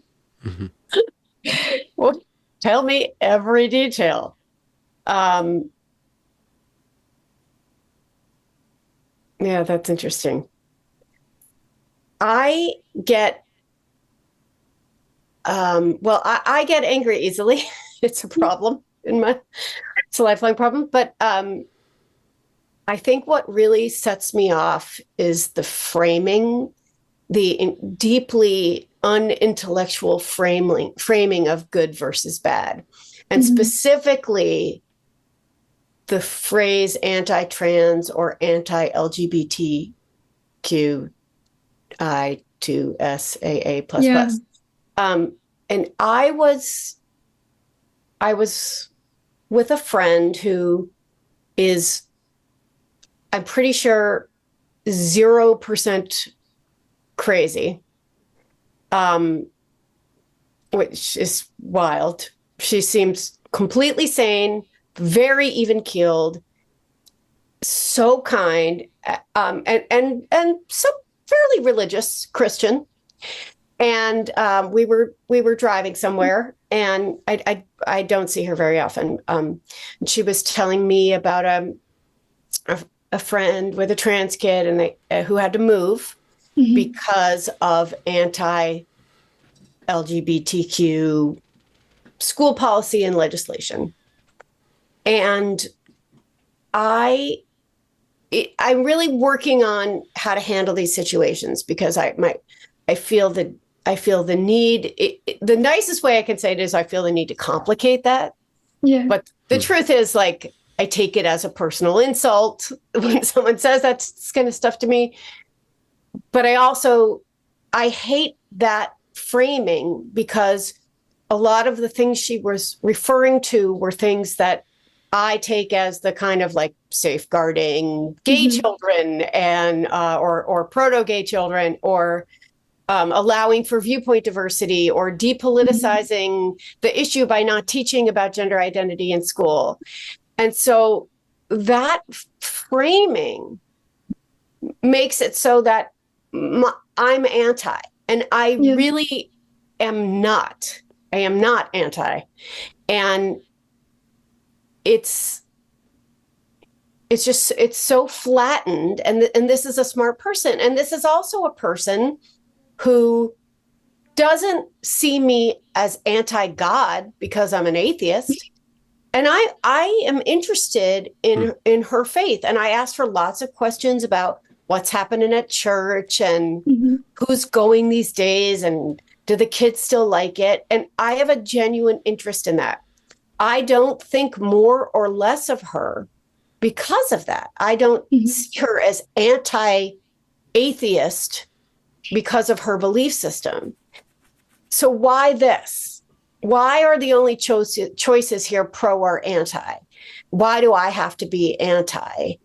Well, tell me every detail. Yeah, that's interesting. I get I get angry easily. It's a problem it's a lifelong problem. But I think what really sets me off is the framing, the deeply unintellectual framing of good versus bad. And specifically the phrase anti-trans or anti-LGBTQI2SAA plus plus. And I was with a friend who is, I'm pretty sure, 0% crazy, which is wild. She seems completely sane, very even keeled, so kind, and so fairly religious Christian. And we were driving somewhere, and I don't see her very often. She was telling me about a friend with a trans kid, and who had to move because of anti-LGBTQ school policy and legislation. And I'm really working on how to handle these situations, because I feel the need. The nicest way I can say it is I feel the need to complicate that. Yeah. But the truth is, like, I take it as a personal insult when someone says that kind of stuff to me. But I hate that framing, because a lot of the things she was referring to were things that I take as the kind of like safeguarding gay children and or proto-gay children, or allowing for viewpoint diversity, or depoliticizing the issue by not teaching about gender identity in school. And so that framing makes it so that I'm anti, and I really am not. I am not anti. And it's so flattened. And this is a smart person. And this is also a person who doesn't see me as anti-God because I'm an atheist. And I am interested in her faith. And I asked her lots of questions about what's happening at church, and who's going these days, and do the kids still like it? And I have a genuine interest in that. I don't think more or less of her because of that. I don't see her as anti-atheist because of her belief system. So why this? Why are the only choices here pro or anti? Why do I have to be anti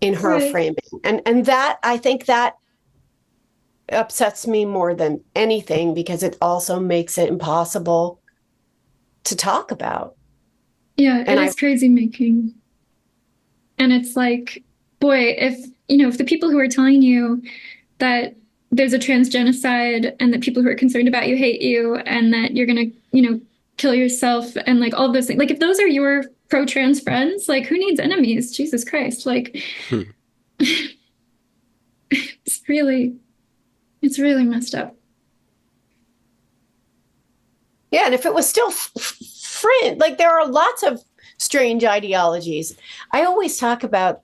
in her framing? And that, I think that upsets me more than anything, because it also makes it impossible to talk about. Yeah, it is crazy making. And it's like, boy, if the people who are telling you that there's a trans genocide, and that people who are concerned about you hate you, and that you're going to, kill yourself, and like all those things, like if those are your pro-trans friends, like who needs enemies? Jesus Christ. Like, it's really messed up. Yeah. And if it was still fringe, like there are lots of strange ideologies. I always talk about,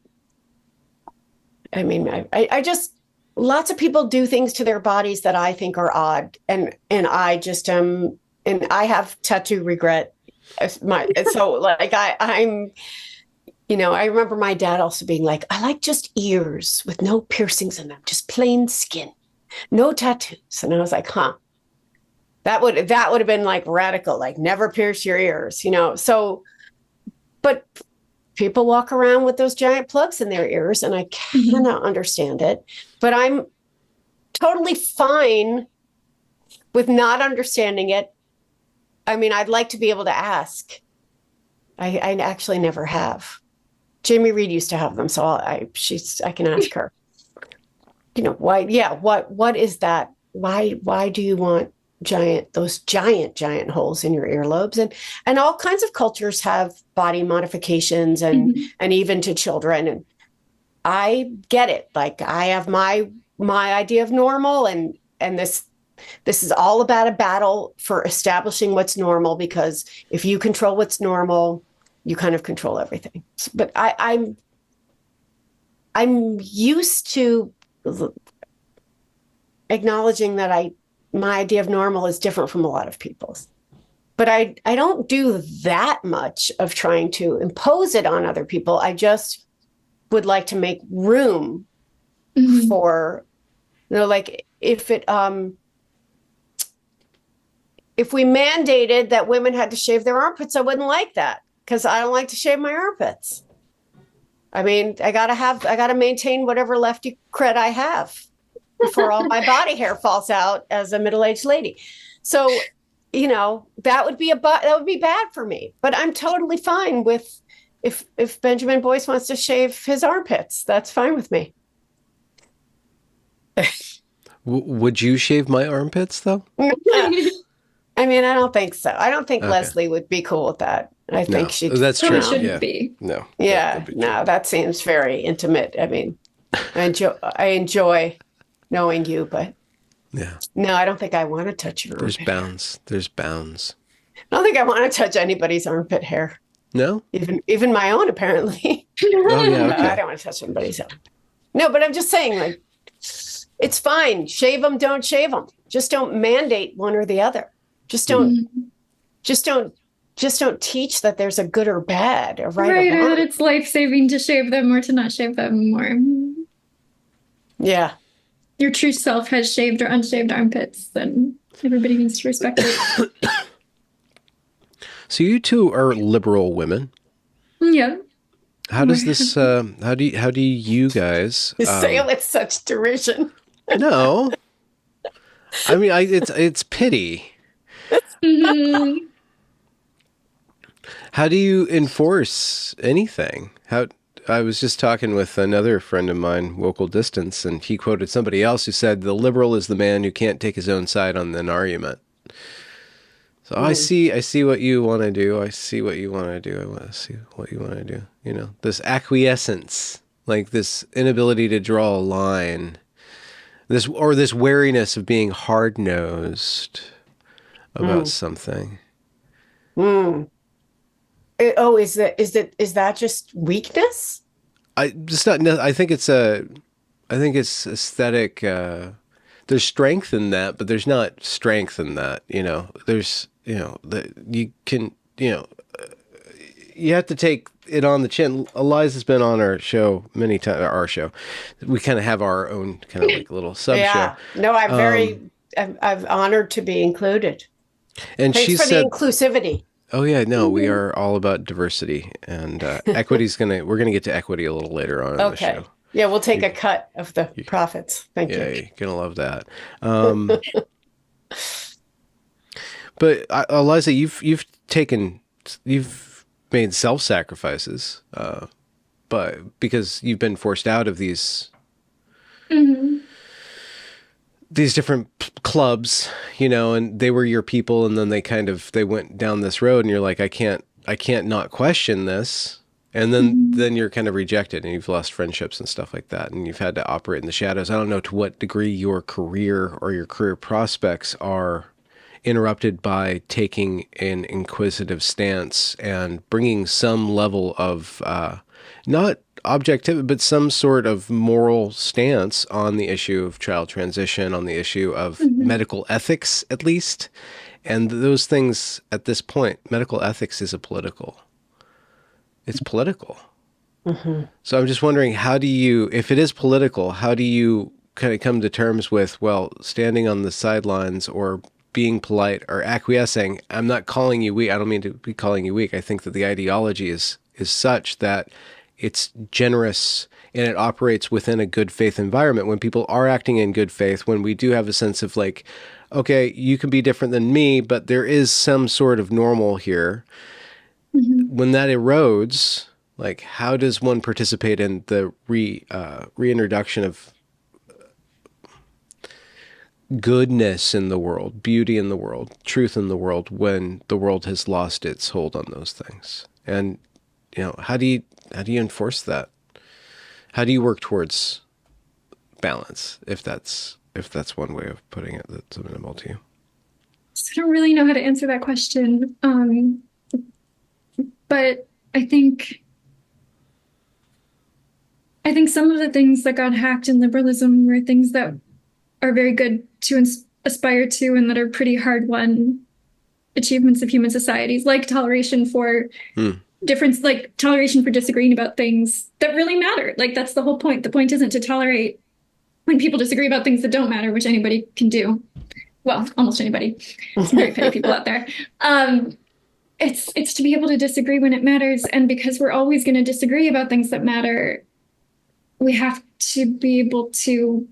I just, lots of people do things to their bodies that I think are odd. And I just am, and I have tattoo regret. So like I'm, I remember my dad also being like, I like just ears with no piercings in them, just plain skin, no tattoos. And I was like, that would have been like radical, like never pierce your ears, So, but people walk around with those giant plugs in their ears, and I cannot understand it. But I'm totally fine with not understanding it. I mean, I'd like to be able to ask. I actually never have. Jamie Reed used to have them, so I can ask her. Why? Yeah, what is that? Why do you want those giant holes in your earlobes? And all kinds of cultures have body modifications, and even to children. And I get it. Like, I have my idea of normal, and this is all about a battle for establishing what's normal, because if you control what's normal, you kind of control everything. But I'm used to acknowledging that my idea of normal is different from a lot of people's. But I don't do that much of trying to impose it on other people. I just would like to make room for, like if we mandated that women had to shave their armpits, I wouldn't like that, because I don't like to shave my armpits. I mean, I gotta maintain whatever lefty cred I have before all my body hair falls out as a middle-aged lady. So, that would be bad for me. But I'm totally fine with if Benjamin Boyce wants to shave his armpits, that's fine with me. Would you shave my armpits though? I mean, I don't think so. I don't think Okay. Leslie would be cool with that. I think No, she'd, that's Probably true. shouldn't Yeah. be. No. yeah, that'd be no, true. that seems very intimate. I mean, I enjoy knowing you, but Yeah. no, I don't think I want to touch your There's armpit hair. bounds. There's bounds. I don't think I want to touch anybody's armpit hair, No? even my own, apparently. Oh yeah, No, I okay. don't want to touch anybody's armpit. No, but I'm just saying, like, it's fine. Shave them, don't shave them. Just don't mandate one or the other. Just don't, just don't, just don't teach that there's a good or bad, a right, Right, or or wrong. that it's life-saving to shave them or to not shave them, or Yeah. your true self has shaved or unshaved armpits, then everybody needs to respect it. So you two are liberal women. Yeah. How does this how do you guys You say it with such derision. No. I mean it's pity. Mhm. How do you enforce anything? How I was just talking with another friend of mine, local distance, and he quoted somebody else who said the liberal is the man who can't take his own side on an argument. So I see what you want to do. I see what you want to do. I want to see what you want to do. You know, this acquiescence, like this inability to draw a line, this wariness of being hard-nosed about something. Is that just weakness? I think it's aesthetic. There's strength in that, but there's not strength in that. You know, there's you can you have to take it on the chin. Eliza's been on our show many times. Our show, we kind of have our own kind of like little sub Yeah. show. No, I'm honored to be included. And Thanks she for said, the inclusivity. "Oh yeah, no, we are all about diversity and equity's we're gonna get to equity a little later on in the Okay. show." Yeah, we'll take a cut of the profits. Thank Yeah, you. you're gonna love that. But Eliza, you've made self-sacrifices, but because you've been forced out of these different clubs, you know, and they were your people, and then they went down this road, and you're like, I can't not question this. And then you're kind of rejected and you've lost friendships and stuff like that. And you've had to operate in the shadows. I don't know to what degree your career or your career prospects are interrupted by taking an inquisitive stance and bringing some level of, not objectivity, but some sort of moral stance on the issue of child transition, on the issue of medical ethics, at least. And those things at this point, medical ethics is it's political. So I'm just wondering, if it is political, how do you kind of come to terms with, well, standing on the sidelines or being polite or acquiescing? I'm not calling you weak. I don't mean to be calling you weak. I think that the ideology is such that it's generous and it operates within a good faith environment. When people are acting in good faith, when we do have a sense of like, okay, you can be different than me, but there is some sort of normal here. When that erodes, like, how does one participate in the reintroduction of goodness in the world, beauty in the world, truth in the world, when the world has lost its hold on those things? And how do you enforce that? How do you work towards balance, if that's one way of putting it that's amenable to you? So I don't really know how to answer that question. But I think some of the things that got hacked in liberalism were things that are very good to aspire to and that are pretty hard-won achievements of human societies, like toleration for difference, like toleration for disagreeing about things that really matter. Like, that's the whole point. The point isn't to tolerate when people disagree about things that don't matter, which anybody can do. Well, almost anybody. Some very petty people out there. It's to be able to disagree when it matters. And because we're always going to disagree about things that matter, we have to be able to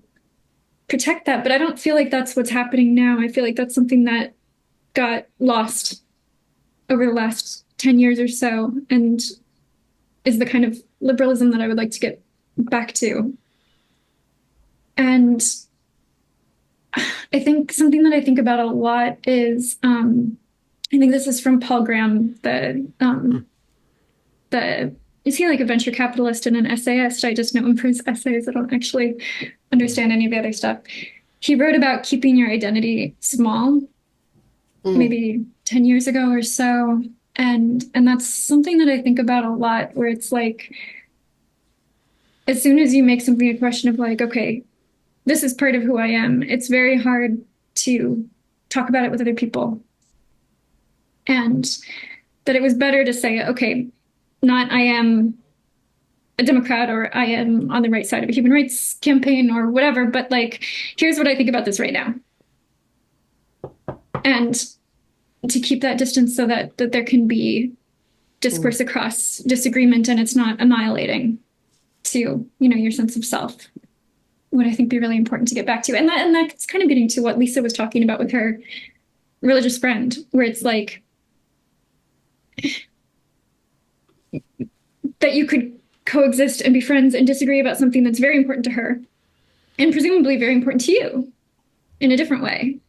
protect that. But I don't feel like that's what's happening now. I feel like that's something that got lost over the last 10 years or so, and is the kind of liberalism that I would like to get back to. And I think something that I think about a lot is, I think this is from Paul Graham, is he like a venture capitalist and an essayist? I just know him for his essays. I don't actually understand any of the other stuff. He wrote about keeping your identity small, maybe 10 years ago or so. And that's something that I think about a lot, where it's like, as soon as you make something a question of like, okay, this is part of who I am, it's very hard to talk about it with other people. And that it was better to say, okay, not I am a Democrat or I am on the right side of a human rights campaign or whatever, but like, here's what I think about this right now. And to keep that distance so that there can be discourse across disagreement and it's not annihilating to, your sense of self, would I think be really important to get back to. And that's kind of getting to what Lisa was talking about with her religious friend, where it's like that you could coexist and be friends and disagree about something that's very important to her and presumably very important to you in a different way.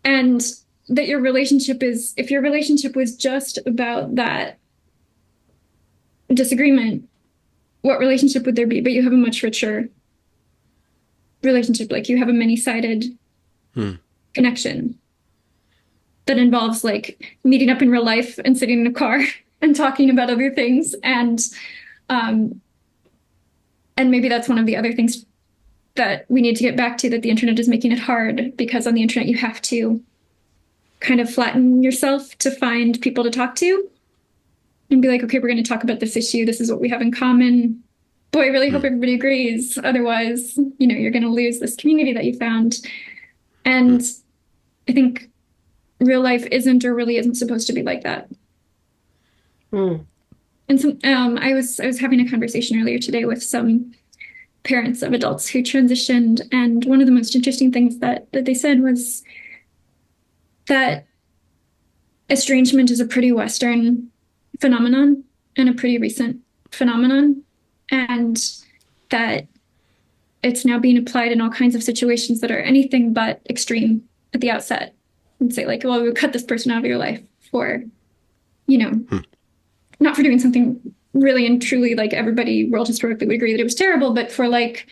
And that your relationship is, if your relationship was just about that disagreement, what relationship would there be? But you have a much richer relationship, like you have a many-sided connection that involves like meeting up in real life and sitting in a car and talking about other things. And maybe that's one of the other things that we need to get back to, that the internet is making it hard, because on the internet you have to kind of flatten yourself to find people to talk to and be like, okay, we're going to talk about this issue. This is what we have in common. Boy, I really hope everybody agrees. Otherwise, you're going to lose this community that you found. And I think real life isn't or really isn't supposed to be like that. And so I was having a conversation earlier today with some parents of adults who transitioned, and one of the most interesting things that they said was that estrangement is a pretty Western phenomenon and a pretty recent phenomenon, and that it's now being applied in all kinds of situations that are anything but extreme at the outset, and say like, well, we would cut this person out of your life for, not for doing something really and truly like everybody world historically would agree that it was terrible, but for like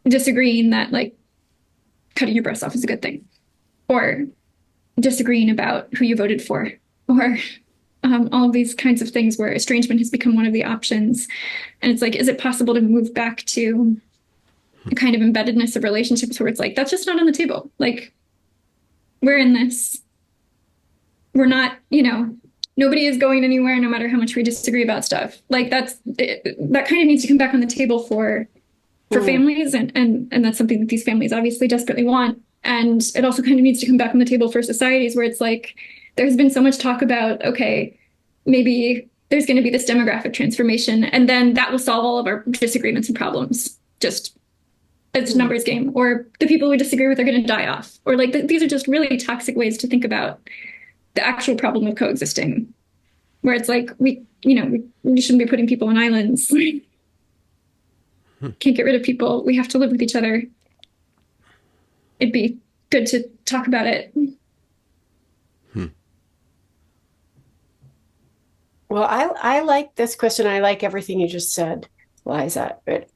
disagreeing that like cutting your breasts off is a good thing, or disagreeing about who you voted for, or all of these kinds of things where estrangement has become one of the options. And it's like, is it possible to move back to a kind of embeddedness of relationships where it's like, that's just not on the table. Like, we're in this, we're not, nobody is going anywhere no matter how much we disagree about stuff. Like that kind of needs to come back on the table for families. And that's something that these families obviously desperately want. And it also kind of needs to come back on the table for societies, where it's like, there's been so much talk about, okay, maybe there's going to be this demographic transformation, and then that will solve all of our disagreements and problems. Just it's a numbers game, or the people we disagree with are going to die off, or like these are just really toxic ways to think about the actual problem of coexisting, where it's like, we shouldn't be putting people on islands. Can't get rid of people. We have to live with each other. It'd be good to talk about it. Well, I like this question. I like everything you just said, Liza. But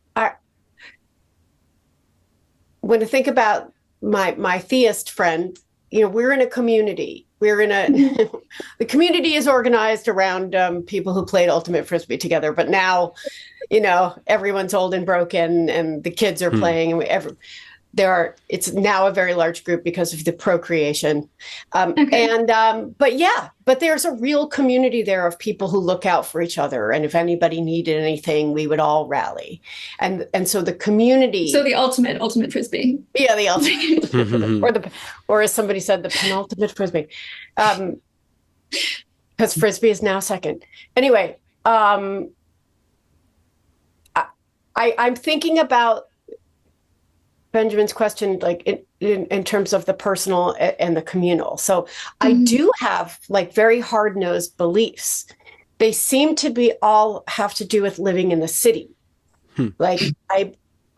when I think about my theist friend, we're in a community. The community is organized around people who played ultimate frisbee together. But now, everyone's old and broken, and the kids are playing, and it's now a very large group because of the procreation. But there's a real community there of people who look out for each other. And if anybody needed anything, we would all rally. And so the community. So the ultimate frisbee. Yeah, the ultimate, or as somebody said, the penultimate frisbee. Because frisbee is now second. Anyway, I'm thinking about Benjamin's question, like in terms of the personal and the communal. So I do have like very hard-nosed beliefs. They seem to be all have to do with living in the city. Like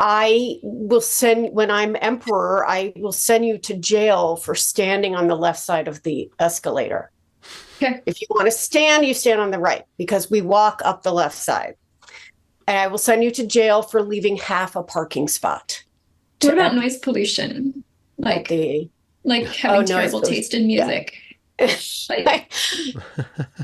when I'm emperor, I will send you to jail for standing on the left side of the escalator. Okay. If you want to stand, you stand on the right because we walk up the left side. And I will send you to jail for leaving half a parking spot. What about noise pollution? Like having terrible taste in music. Yeah.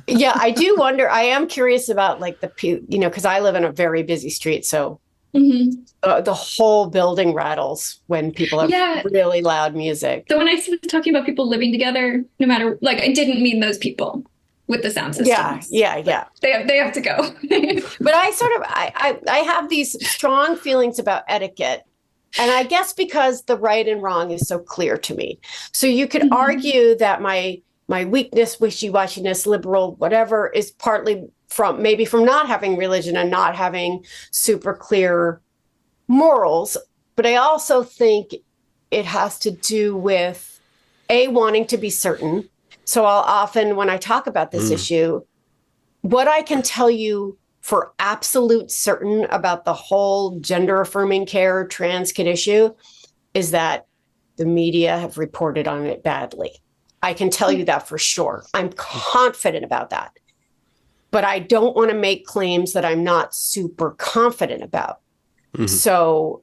Yeah, I do wonder. I am curious about like because I live in a very busy street, so the whole building rattles when people have really loud music. So when I started talking about people living together, no matter, like, I didn't mean those people with the sound systems. Yeah. They have to go. But I have these strong feelings about etiquette. And I guess because the right and wrong is so clear to me. So you could argue that my weakness, wishy-washiness, liberal, whatever, is partly from not having religion and not having super clear morals. But I also think it has to do with wanting to be certain. So I'll often, when I talk about this issue, what I can tell you for absolute certain about the whole gender affirming care trans kid issue is that the media have reported on it badly. I can tell you that for sure. I'm confident about that. But I don't want to make claims that I'm not super confident about. So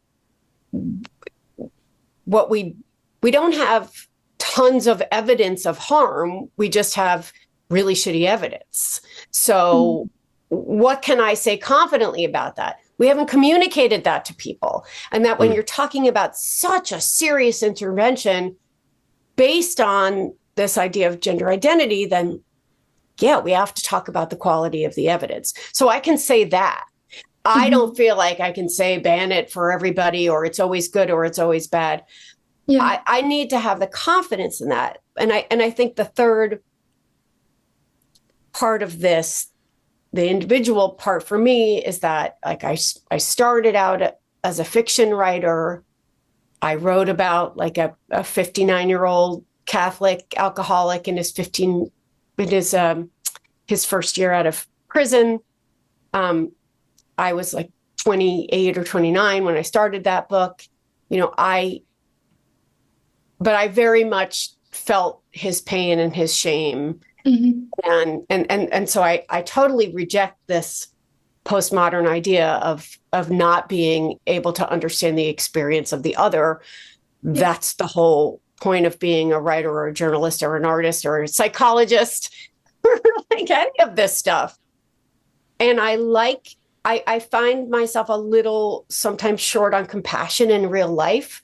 what we don't have tons of evidence of harm. We just have really shitty evidence. So what can I say confidently about that? We haven't communicated that to people. And that when you're talking about such a serious intervention based on this idea of gender identity, then we have to talk about the quality of the evidence. So I can say that. I don't feel like I can say ban it for everybody, or it's always good or it's always bad. Yeah. I need to have the confidence in that. And I think the third part of this, the individual part for me, is that like I started out as a fiction writer. I wrote about like a 59-year-old Catholic alcoholic in his his first year out of prison. I was like 28 or 29 when I started that book. But I very much felt his pain and his shame. And so I totally reject this postmodern idea of not being able to understand the experience of the other. That's the whole point of being a writer or a journalist or an artist or a psychologist, or like any of this stuff. And I find myself a little sometimes short on compassion in real life,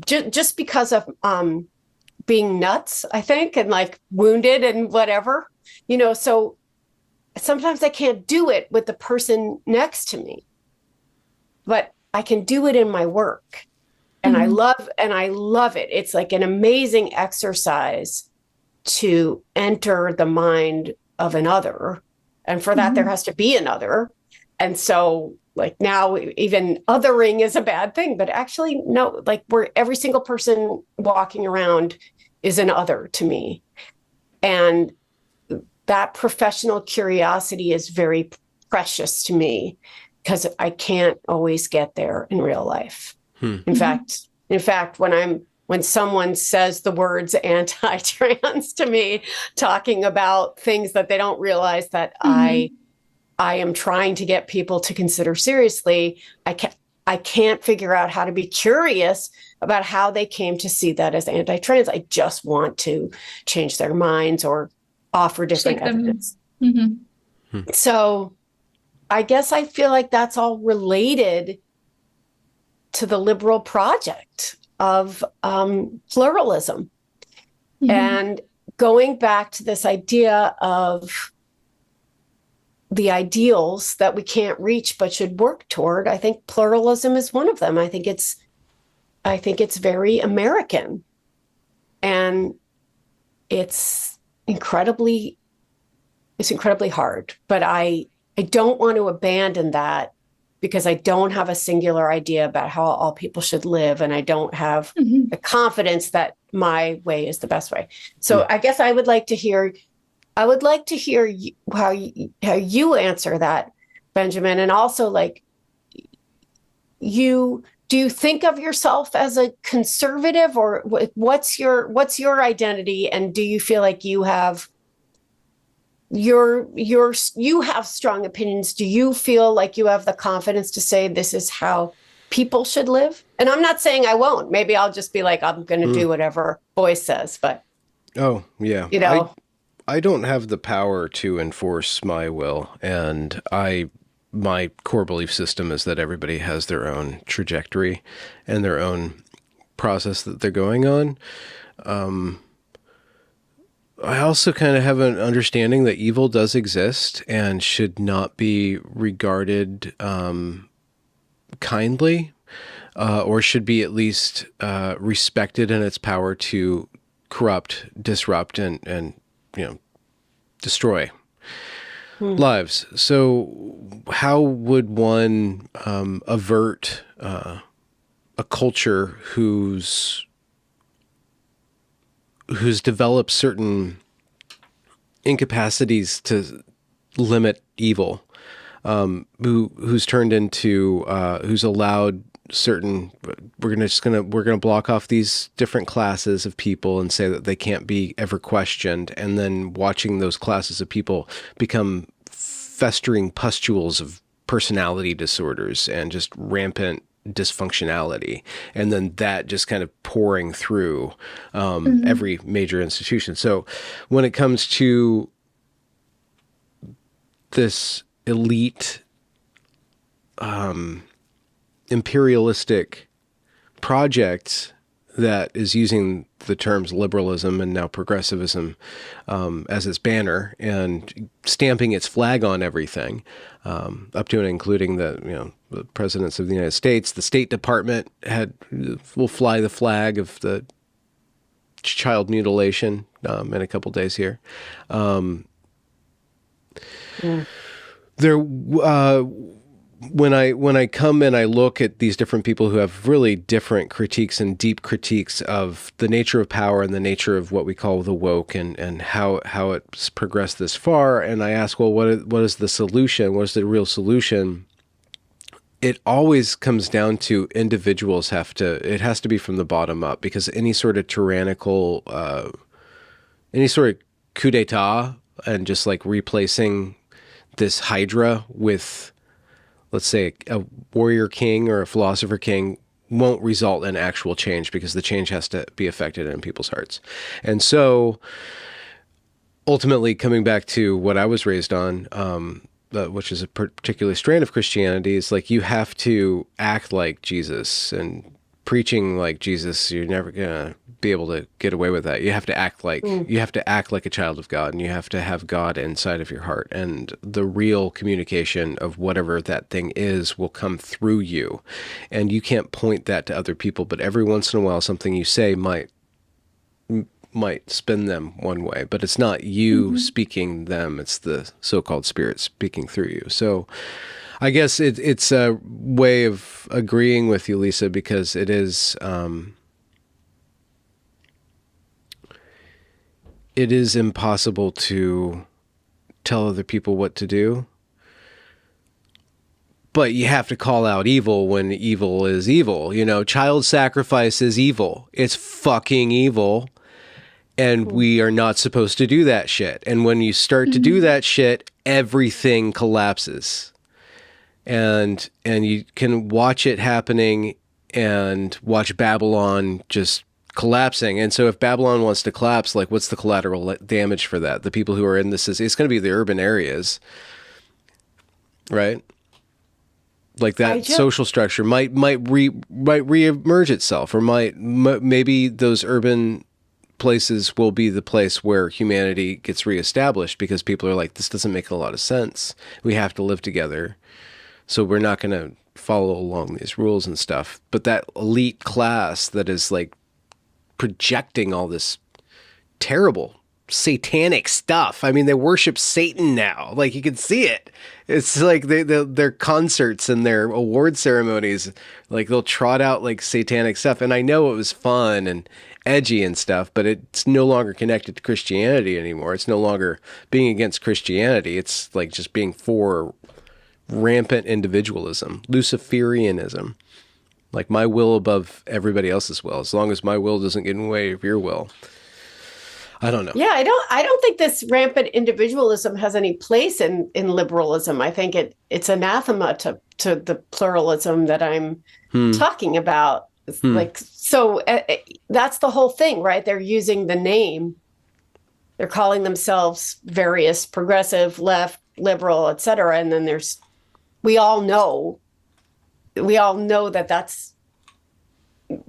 just because of being nuts, I think, and like wounded and whatever, so sometimes I can't do it with the person next to me, but I can do it in my work. And I love it. It's like an amazing exercise to enter the mind of another. And for that, there has to be another. And so like now even othering is a bad thing, but actually no, like every single person walking around is an other to me. And that professional curiosity is very precious to me because I can't always get there in real life. In fact, when someone says the words anti-trans to me, talking about things that they don't realize that I am trying to get people to consider seriously, I can't figure out how to be curious about how they came to see that as anti-trans. I just want to change their minds or offer different evidence. So I guess I feel like that's all related to the liberal project of pluralism. And going back to this idea of the ideals that we can't reach but should work toward, I think pluralism is one of them. I think it's very American, and it's incredibly hard. But I don't want to abandon that because I don't have a singular idea about how all people should live, and I don't have the confidence that my way is the best way. So I guess I would like to hear how you answer that, Benjamin, and also like do you think of yourself as a conservative, or what's your identity? And do you feel like you have you have strong opinions? Do you feel like you have the confidence to say this is how people should live? And I'm not saying I won't. Maybe I'll just be like, I'm going to do whatever Boyce says, but oh yeah, you know, I don't have the power to enforce my will, and my core belief system is that everybody has their own trajectory and their own process that they're going on. I also kind of have an understanding that evil does exist and should not be regarded kindly, or should be at least respected in its power to corrupt, disrupt, and destroy lives. So how would one avert a culture who's developed certain incapacities to limit evil, who's turned into who's allowed certain, we're gonna block off these different classes of people and say that they can't be ever questioned, and then watching those classes of people become festering pustules of personality disorders and just rampant dysfunctionality, and then that just kind of pouring through every major institution. So when it comes to this elite imperialistic project that is using the terms liberalism and now progressivism as its banner and stamping its flag on everything, up to and including the presidents of the United States. The State Department will fly the flag of the child mutilation in a couple days here. There. When I come and I look at these different people who have really different critiques and deep critiques of the nature of power and the nature of what we call the woke and how it's progressed this far, and I ask, well, what is the solution? What is the real solution? It always comes down to individuals it has to be from the bottom up, because any sort of tyrannical, any sort of coup d'etat and just like replacing this hydra with, let's say, a warrior king or a philosopher king won't result in actual change, because the change has to be affected in people's hearts. And so ultimately, coming back to what I was raised on, which is a particular strand of Christianity, is like you have to act like Jesus, and preaching like Jesus, you're never gonna be able to get away with that. You have to act like a child of God, and you have to have God inside of your heart, and the real communication of whatever that thing is will come through you, and you can't point that to other people. But every once in a while, something you say might spin them one way, but it's not you speaking them, it's the so-called spirit speaking through you. So I guess it's a way of agreeing with you, Lisa, because it is impossible to tell other people what to do, but you have to call out evil when evil is evil. Child sacrifice is evil. It's fucking evil. And we are not supposed to do that shit. And when you start to do that shit, everything collapses. And you can watch it happening and watch Babylon just collapsing. And so if Babylon wants to collapse, like, what's the collateral damage for that? The people who are in this, it's going to be the urban areas, right? Like that social structure might reemerge itself, or maybe those urban places will be the place where humanity gets reestablished, because people are like, this doesn't make a lot of sense. We have to live together. So we're not going to follow along these rules and stuff. But that elite class that is like projecting all this terrible satanic stuff. I mean, they worship Satan now. Like, you can see it. It's like their concerts and their award ceremonies, like they'll trot out like satanic stuff. And I know it was fun and edgy and stuff, but it's no longer connected to Christianity anymore. It's no longer being against Christianity. It's like just being for rampant individualism, Luciferianism, like my will above everybody else's will, as long as my will doesn't get in the way of your will. I don't know. Yeah, I don't think this rampant individualism has any place in liberalism. I think it's anathema to the pluralism that I'm talking about. Like, so that's the whole thing, right? They're using the name. They're calling themselves various progressive, left, liberal, et cetera. And then we all know that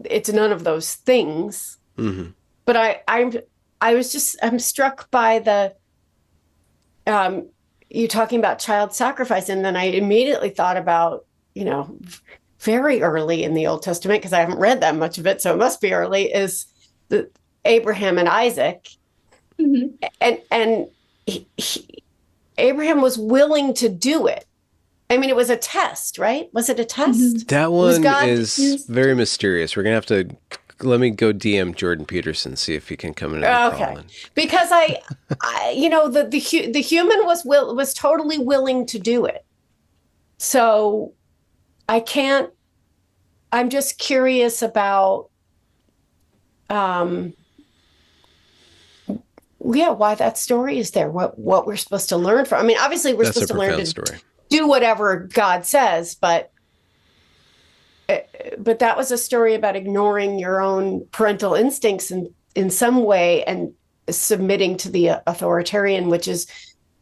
it's none of those things. Mm-hmm. But I'm struck by you talking about child sacrifice. And then I immediately thought about, very early in the Old Testament, because I haven't read that much of it, so it must be early, is the Abraham and Isaac. Mm-hmm. And Abraham was willing to do it. I mean, it was a test, right? Was it a test? Mm-hmm. That one is very mysterious. We're going to have to, let me go DM Jordan Peterson, see if he can come in and call in. Because the human was totally willing to do it. So I'm just curious about, why that story is there, what we're supposed to learn from. I mean, obviously we're supposed to learn to do whatever God says, but that was a story about ignoring your own parental instincts in some way and submitting to the authoritarian, which is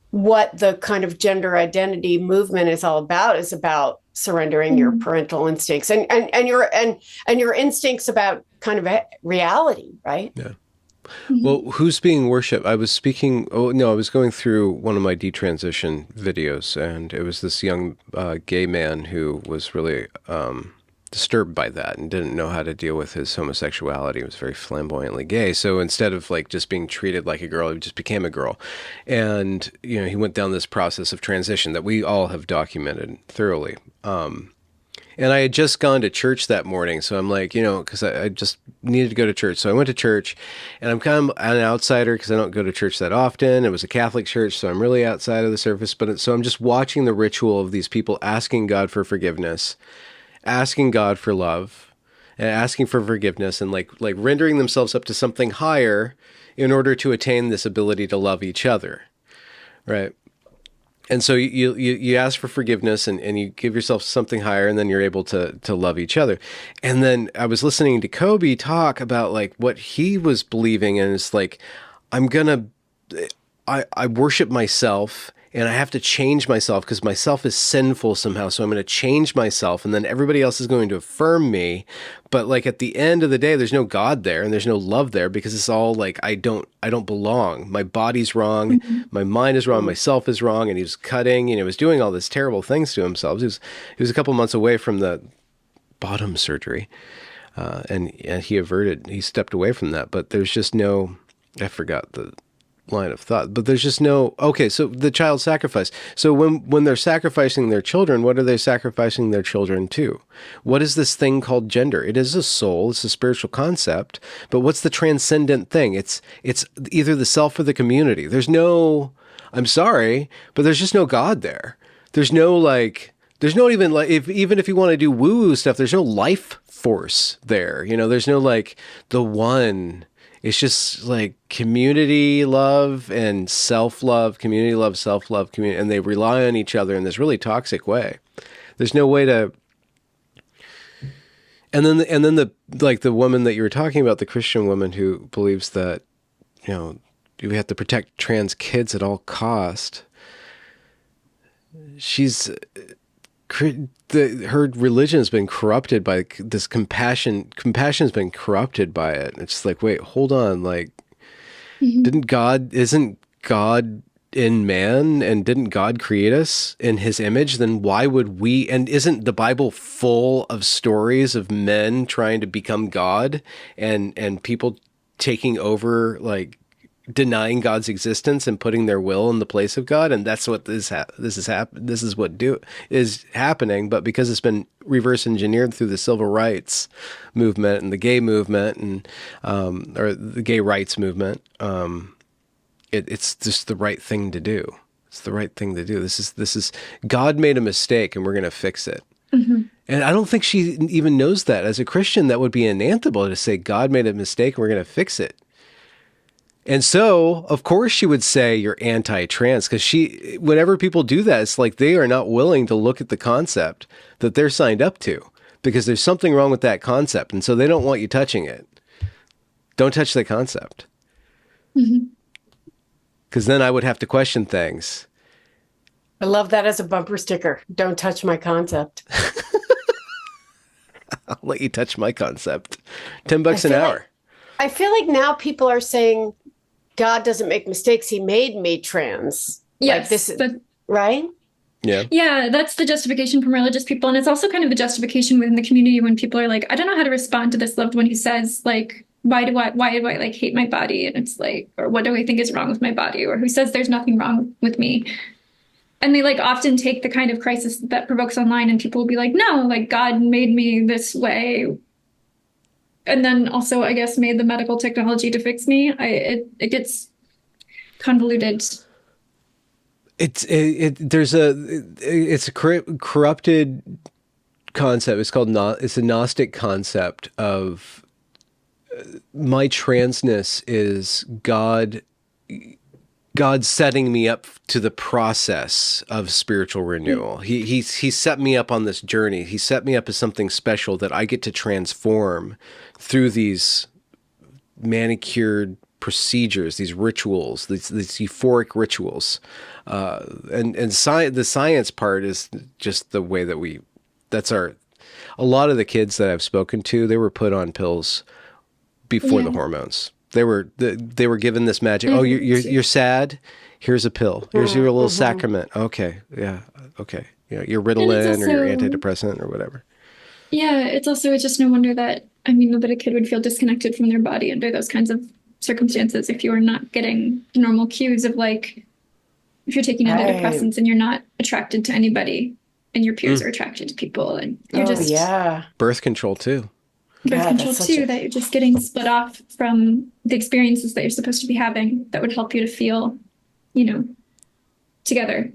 what the kind of gender identity movement is all about, is about surrendering your parental instincts and your instincts about kind of reality, right? Yeah. Well, who's being worshipped? I was going through one of my detransition videos, and it was this young gay man who was really disturbed by that and didn't know how to deal with his homosexuality. He was very flamboyantly gay. So instead of like just being treated like a girl, he just became a girl. And, he went down this process of transition that we all have documented thoroughly. And I had just gone to church that morning. So I'm like, because I just needed to go to church. So I went to church, and I'm kind of an outsider because I don't go to church that often. It was a Catholic church, so I'm really outside of the surface. So I'm just watching the ritual of these people asking God for forgiveness, asking God for love, and asking for forgiveness, and like rendering themselves up to something higher in order to attain this ability to love each other, right? And so you ask for forgiveness and you give yourself something higher, and then you're able to love each other. And then I was listening to Kobe talk about like what he was believing, and it's like, I worship myself, and I have to change myself because myself is sinful somehow. So I'm going to change myself, and then everybody else is going to affirm me. But like at the end of the day, there's no God there, and there's no love there, because it's all like, I don't belong. My body's wrong. Mm-hmm. My mind is wrong. Myself is wrong. And he was cutting, he was doing all these terrible things to himself. He was a couple months away from the bottom surgery. And he stepped away from that, but there's just no, I forgot the line of thought, but there's just no, so the child sacrifice. So when they're sacrificing their children, what are they sacrificing their children to? What is this thing called gender? It is a soul, it's a spiritual concept, but what's the transcendent thing? It's either the self or the community. I'm sorry, but there's just no God there. There's no there's not even even if you want to do woo-woo stuff, there's no life force there. There's no the one. It's just like community love and self-love, community love, self-love, community, and they rely on each other in this really toxic way. There's no way to. And then the woman that you were talking about, the Christian woman who believes that, we have to protect trans kids at all cost. Her religion has been corrupted by this compassion. Compassion has been corrupted by it. It's like, wait, hold on. Mm-hmm. Isn't God in man, and didn't God create us in his image? Then why would we, and isn't the Bible full of stories of men trying to become God and people taking over, denying God's existence and putting their will in the place of God? And that's what this is what is happening. But because it's been reverse engineered through the civil rights movement and the gay movement and or the gay rights movement, it's just the right thing to do. It's the right thing to do. This is God made a mistake and we're going to fix it. Mm-hmm. And I don't think she even knows that. As a Christian, that would be anathema to say God made a mistake and we're going to fix it. And so, of course, she would say you're anti-trans, because whenever people do that, it's like they are not willing to look at the concept that they're signed up to, because there's something wrong with that concept. And so they don't want you touching it. Don't touch the concept. Because then I would have to question things. I love that as a bumper sticker. Don't touch my concept. I'll let you touch my concept. $10 an hour. I feel like now people are saying God doesn't make mistakes. He made me trans. Yes. Like this is, right? Yeah. Yeah, that's the justification from religious people. And it's also kind of the justification within the community when people are like, I don't know how to respond to this loved one who says, like, why do I like hate my body? And it's like, or what do I think is wrong with my body? Or who says there's nothing wrong with me? And they like often take the kind of crisis that provokes online, and people will be like, no, like God made me this way. And then also, I guess, made the medical technology to fix me. It gets convoluted. It's a corrupted concept. It's called it's a Gnostic concept of my transness is God setting me up to the process of spiritual renewal. He set me up on this journey. He set me up as something special that I get to transform through these manicured procedures, these rituals, these euphoric rituals. The science part is just the way that a lot of the kids that I've spoken to, they were put on pills before the hormones. They were given this magic. Oh, you're sad. Here's a pill. Here's your little sacrament. Okay, yeah, okay. Your Ritalin or your antidepressant or whatever. Yeah, it's just no wonder that that a kid would feel disconnected from their body under those kinds of circumstances if you are not getting the normal cues of, like, if you're taking antidepressants and you're not attracted to anybody and your peers are attracted to people, and you're birth control too. That you're just getting split off from the experiences that you're supposed to be having that would help you to feel, together.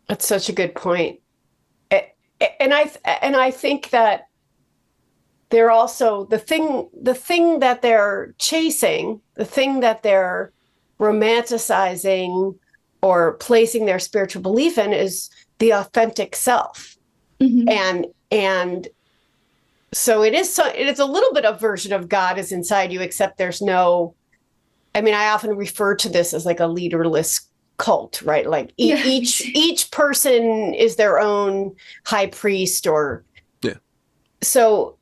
That's such a good point. And I think that they're also the thing that they're chasing, the thing that they're romanticizing or placing their spiritual belief in is the authentic self. And so it is a little bit of version of God is inside you, except there's no, I often refer to this as like a leaderless cult, right? Like each person is their own high priest so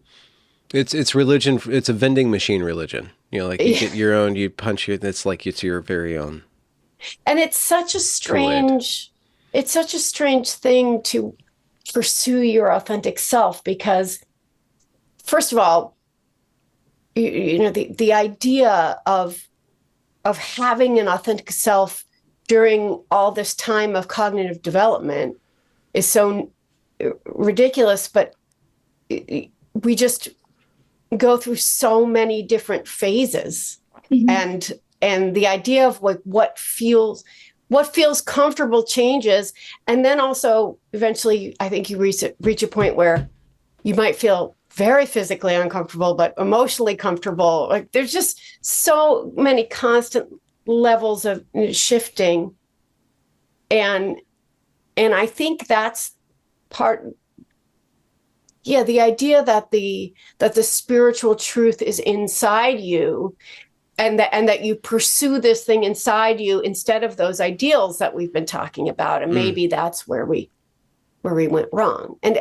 it's religion. It's a vending machine religion. You get your own, you punch it. It's like it's your very own. And it's such a strange thing to pursue your authentic self, because first of all, the idea of having an authentic self during all this time of cognitive development is so ridiculous, but we just go through so many different phases. And the idea of like what feels comfortable changes. And then also eventually I think you reach a point where you might feel very physically uncomfortable, but emotionally comfortable. Like there's just so many constant levels of shifting. And I think that's part, the idea that the spiritual truth is inside you, and that you pursue this thing inside you instead of those ideals that we've been talking about. And maybe that's where we went wrong. And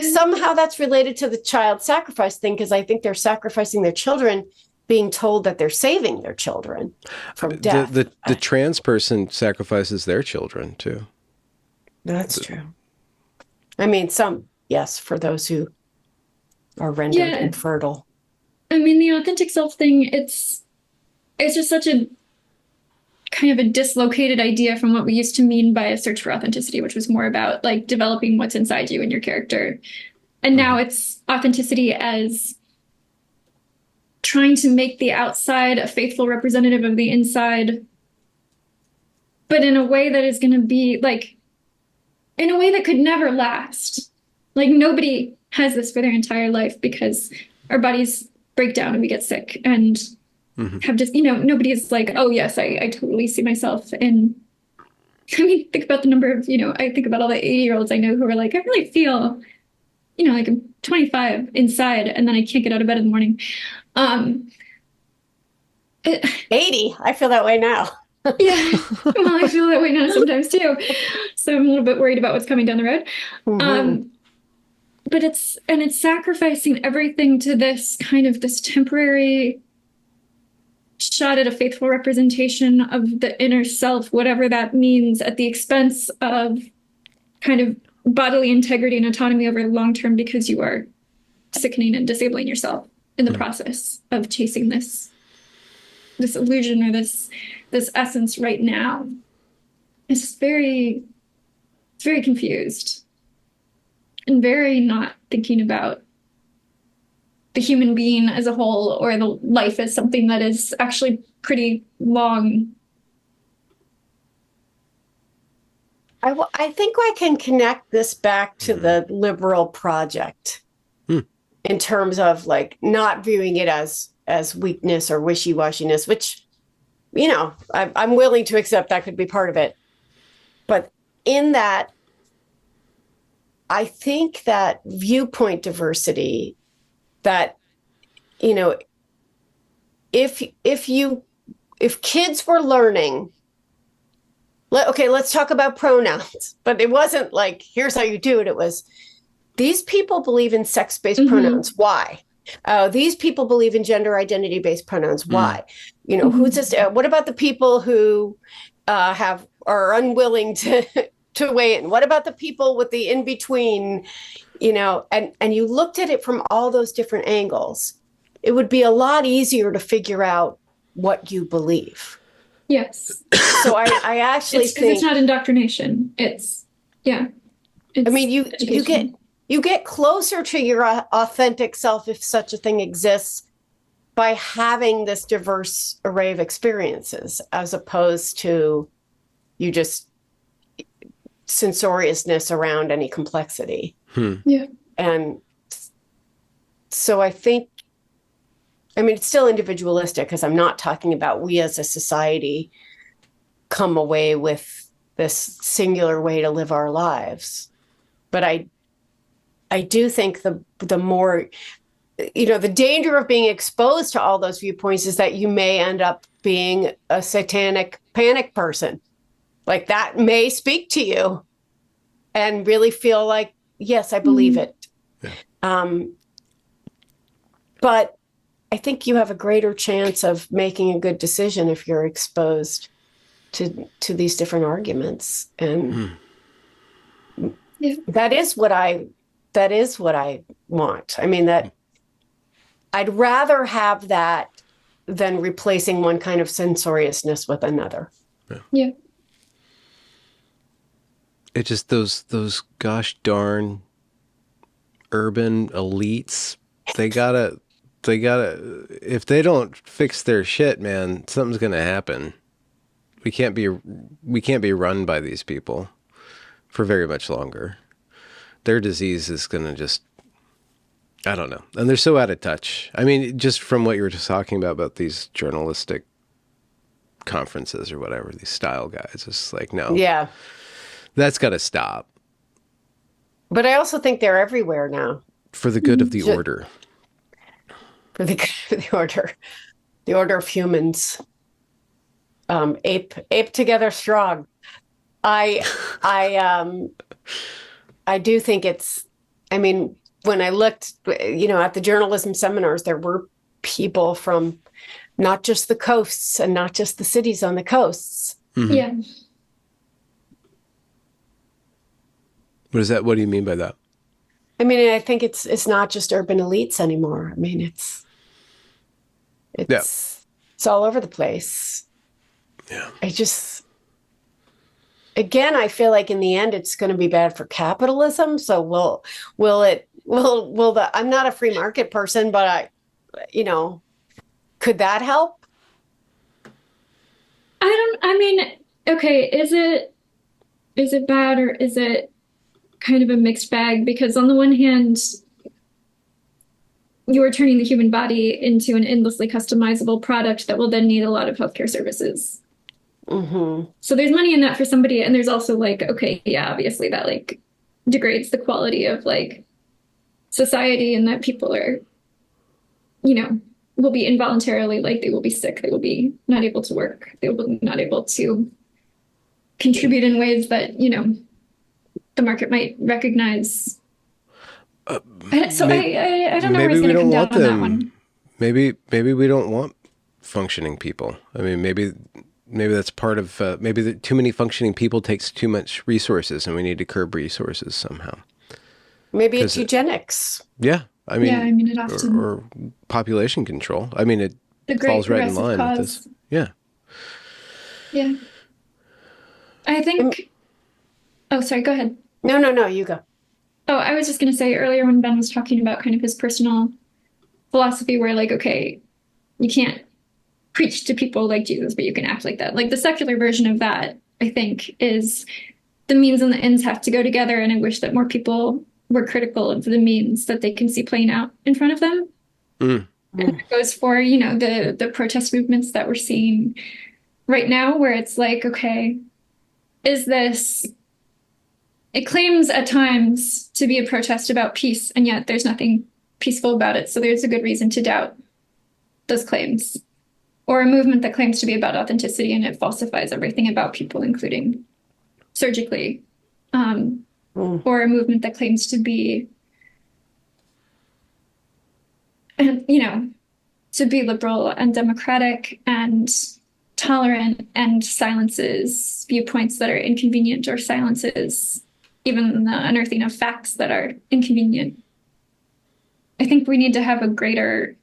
somehow that's related to the child sacrifice thing, because I think they're sacrificing their children, being told that they're saving their children from death. The trans person sacrifices their children too. That's true. Some, yes, for those who are rendered infertile. The authentic self thing, it's just such a kind of a dislocated idea from what we used to mean by a search for authenticity, which was more about like developing what's inside you and your character. And now it's authenticity as trying to make the outside a faithful representative of the inside. but in a way that is going to be like, in a way that could never last. Like nobody has this for their entire life because our bodies break down and we get sick and have just, nobody is like, oh yes, I totally see myself in, I mean, think about the number of, I think about all the 80-year-olds I know who are like, I really feel, like I'm 25 inside and then I can't get out of bed in the morning. 80, I feel that way now. Yeah, well, I feel that way now sometimes too. So I'm a little bit worried about what's coming down the road. But it's sacrificing everything to this kind of this temporary shot at a faithful representation of the inner self, whatever that means, at the expense of kind of bodily integrity and autonomy over the long term, because you are sickening and disabling yourself in the process of chasing this illusion or this essence right now. It's very confused and very not thinking about the human being as a whole or the life as something that is actually pretty long. I think I can connect this back to the liberal project in terms of like not viewing it as weakness or wishy-washiness, which, I'm willing to accept that could be part of it. But in that, I think that viewpoint diversity, that, if kids were learning, let's talk about pronouns, but it wasn't like, here's how you do it. It was, these people believe in sex-based pronouns. Why? These people believe in gender identity-based pronouns. Why? Who's this? What about the people who are unwilling to weigh in? What about the people with the in-between? And you looked at it from all those different angles. It would be a lot easier to figure out what you believe. Yes. So I actually think it's not indoctrination. It's you get closer to your authentic self, if such a thing exists, by having this diverse array of experiences, as opposed to you just censoriousness around any complexity. Yeah. And so I think, it's still individualistic, because I'm not talking about we as a society come away with this singular way to live our lives. But I do think the more, the danger of being exposed to all those viewpoints is that you may end up being a satanic panic person. Like that may speak to you and really feel like, yes, I believe it. Yeah. But I think you have a greater chance of making a good decision if you're exposed to these different arguments. And that is what I want. That I'd rather have that than replacing one kind of censoriousness with another. Yeah. It just those gosh darn urban elites, they gotta, if they don't fix their shit, man, something's gonna happen. We can't be run by these people for very much longer. Their disease is gonna just, I don't know. And they're so out of touch. Just from what you were just talking about these journalistic conferences or whatever, these style guys, it's like, no. Yeah. That's got to stop. But I also think they're everywhere now. For the good of the order. For the good of the order. The order of humans. Ape together strong. I do think it's, when I looked, at the journalism seminars, there were people from not just the coasts and not just the cities on the coasts. Yeah. What is that? What do you mean by that? I think it's not just urban elites anymore. It's all over the place. Yeah. I feel like in the end it's going to be bad for capitalism. So will I'm not a free market person, but could that help? okay, is it bad or is it kind of a mixed bag? Because on the one hand, you are turning the human body into an endlessly customizable product that will then need a lot of healthcare services. Mm-hmm. So there's money in that for somebody, and there's also like, okay, yeah, obviously that like degrades the quality of like society, and that people are, you know, will be involuntarily like they will be sick, they will be not able to work, they will be not able to contribute in ways that, you know, the market might recognize. So I don't know where he's going to come down on that one. Maybe we don't want functioning people. I mean, maybe that's part of maybe too many functioning people takes too much resources, and we need to curb resources somehow. Maybe it's eugenics. Yeah, I mean, yeah, I mean, it often or population control. I mean, it falls right in line with this. Yeah. Yeah. I think. Oh, sorry. Go ahead. No. You go. Oh, I was just going to say earlier when Ben was talking about kind of his personal philosophy, where like, okay, you can't preach to people like Jesus, but you can act like that. Like the secular version of that, I think, is the means and the ends have to go together. And I wish that more people were critical of the means that they can see playing out in front of them. And that goes for, you know, the protest movements that we're seeing right now, where it's like, okay, is this, it claims at times to be a protest about peace, and yet there's nothing peaceful about it. So there's a good reason to doubt those claims. Or a movement that claims to be about authenticity and it falsifies everything about people, including surgically. Or a movement that claims to be, you know, to be liberal and democratic and tolerant and silences viewpoints that are inconvenient, or silences even the unearthing of facts that are inconvenient. I think we need to have a greater,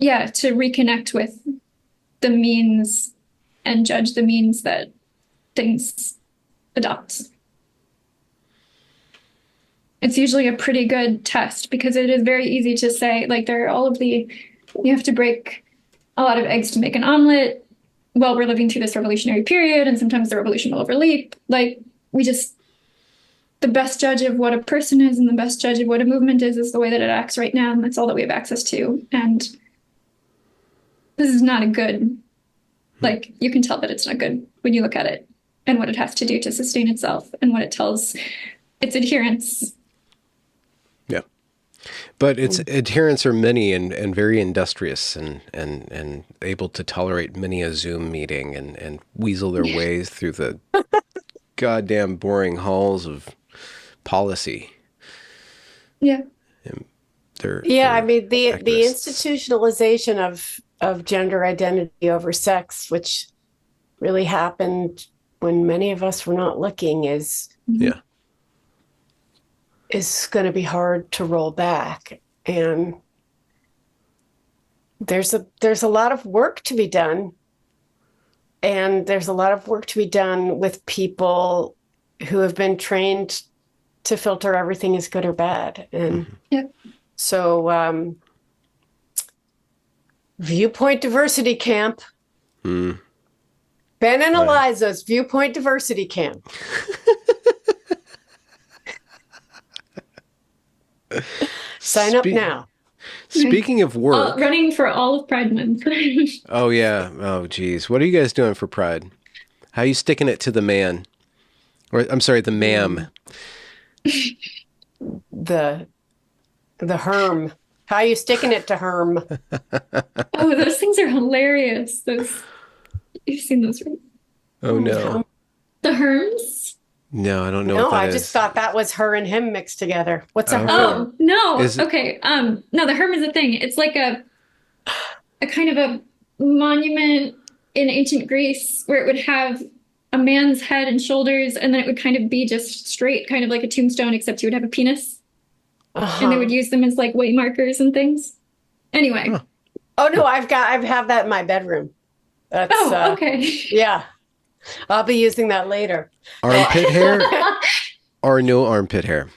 to reconnect with the means and judge the means that things adopt. It's usually a pretty good test, because it is very easy to say, like, there are all of the, you have to break a lot of eggs to make an omelet. Well, we're living through this revolutionary period, and sometimes the revolution will overleap. Like, the best judge of what a person is and the best judge of what a movement is the way that it acts right now, and that's all that we have access to. And this is not a good, like, you can tell that it's not good when you look at it and what it has to do to sustain itself and what it tells its adherents. Yeah. But its adherents are many and very industrious and able to tolerate many a Zoom meeting and weasel their ways through the goddamn boring halls of policy. Yeah. I mean, the institutionalization of gender identity over sex, which really happened when many of us were not looking, is going to be hard to roll back. And there's a lot of work to be done. And there's a lot of work to be done with people who have been trained to filter everything as good or bad. And so viewpoint diversity camp. Ben and Eliza's viewpoint diversity camp. Sign up now. Speaking of work. Running for all of Pride Month. Oh, yeah. Oh, geez. What are you guys doing for Pride? How are you sticking it to the man? Or, I'm sorry, the ma'am. The herm. How are you sticking it to herm? Oh, those things are hilarious. You've seen those, right? Oh, no. The herms? No, I don't know what that is. I just thought that was her and him mixed together. What's a herm? Oh, no. Okay. No, the herm is a thing. It's like a kind of a monument in ancient Greece where it would have a man's head and shoulders, and then it would kind of be just straight, kind of like a tombstone, except you would have a penis. And they would use them as like way markers and things. Anyway. Huh. Oh no, I have that in my bedroom. That's, okay. Yeah. I'll be using that later. Armpit hair or no armpit hair?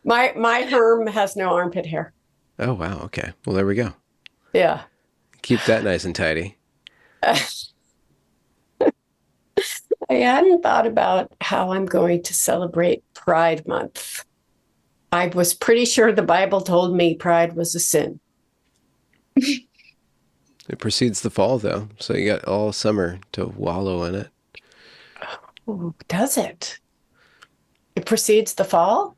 My herm has no armpit hair. Oh, wow. Okay. Well, there we go. Yeah. Keep that nice and tidy. I hadn't thought about how I'm going to celebrate Pride Month. I was pretty sure the Bible told me pride was a sin. It precedes the fall, though, so you got all summer to wallow in it. Oh, does it? It precedes the fall?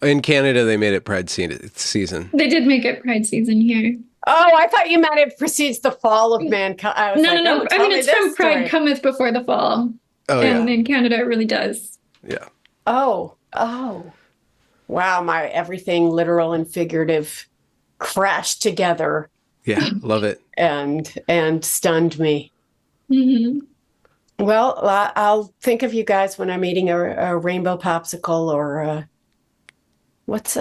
In Canada, they made it Pride season. They did make it Pride season here. Oh, I thought you meant it precedes the fall of mankind. I was No, like, no, no. oh, I mean, it's from story. Pride cometh before the fall. Oh, and yeah. in Canada, it really does. Yeah. Oh. Wow, my everything literal and figurative crashed together. Yeah, love it. And stunned me. Mm-hmm. Well, I'll think of you guys when I'm eating a rainbow popsicle or what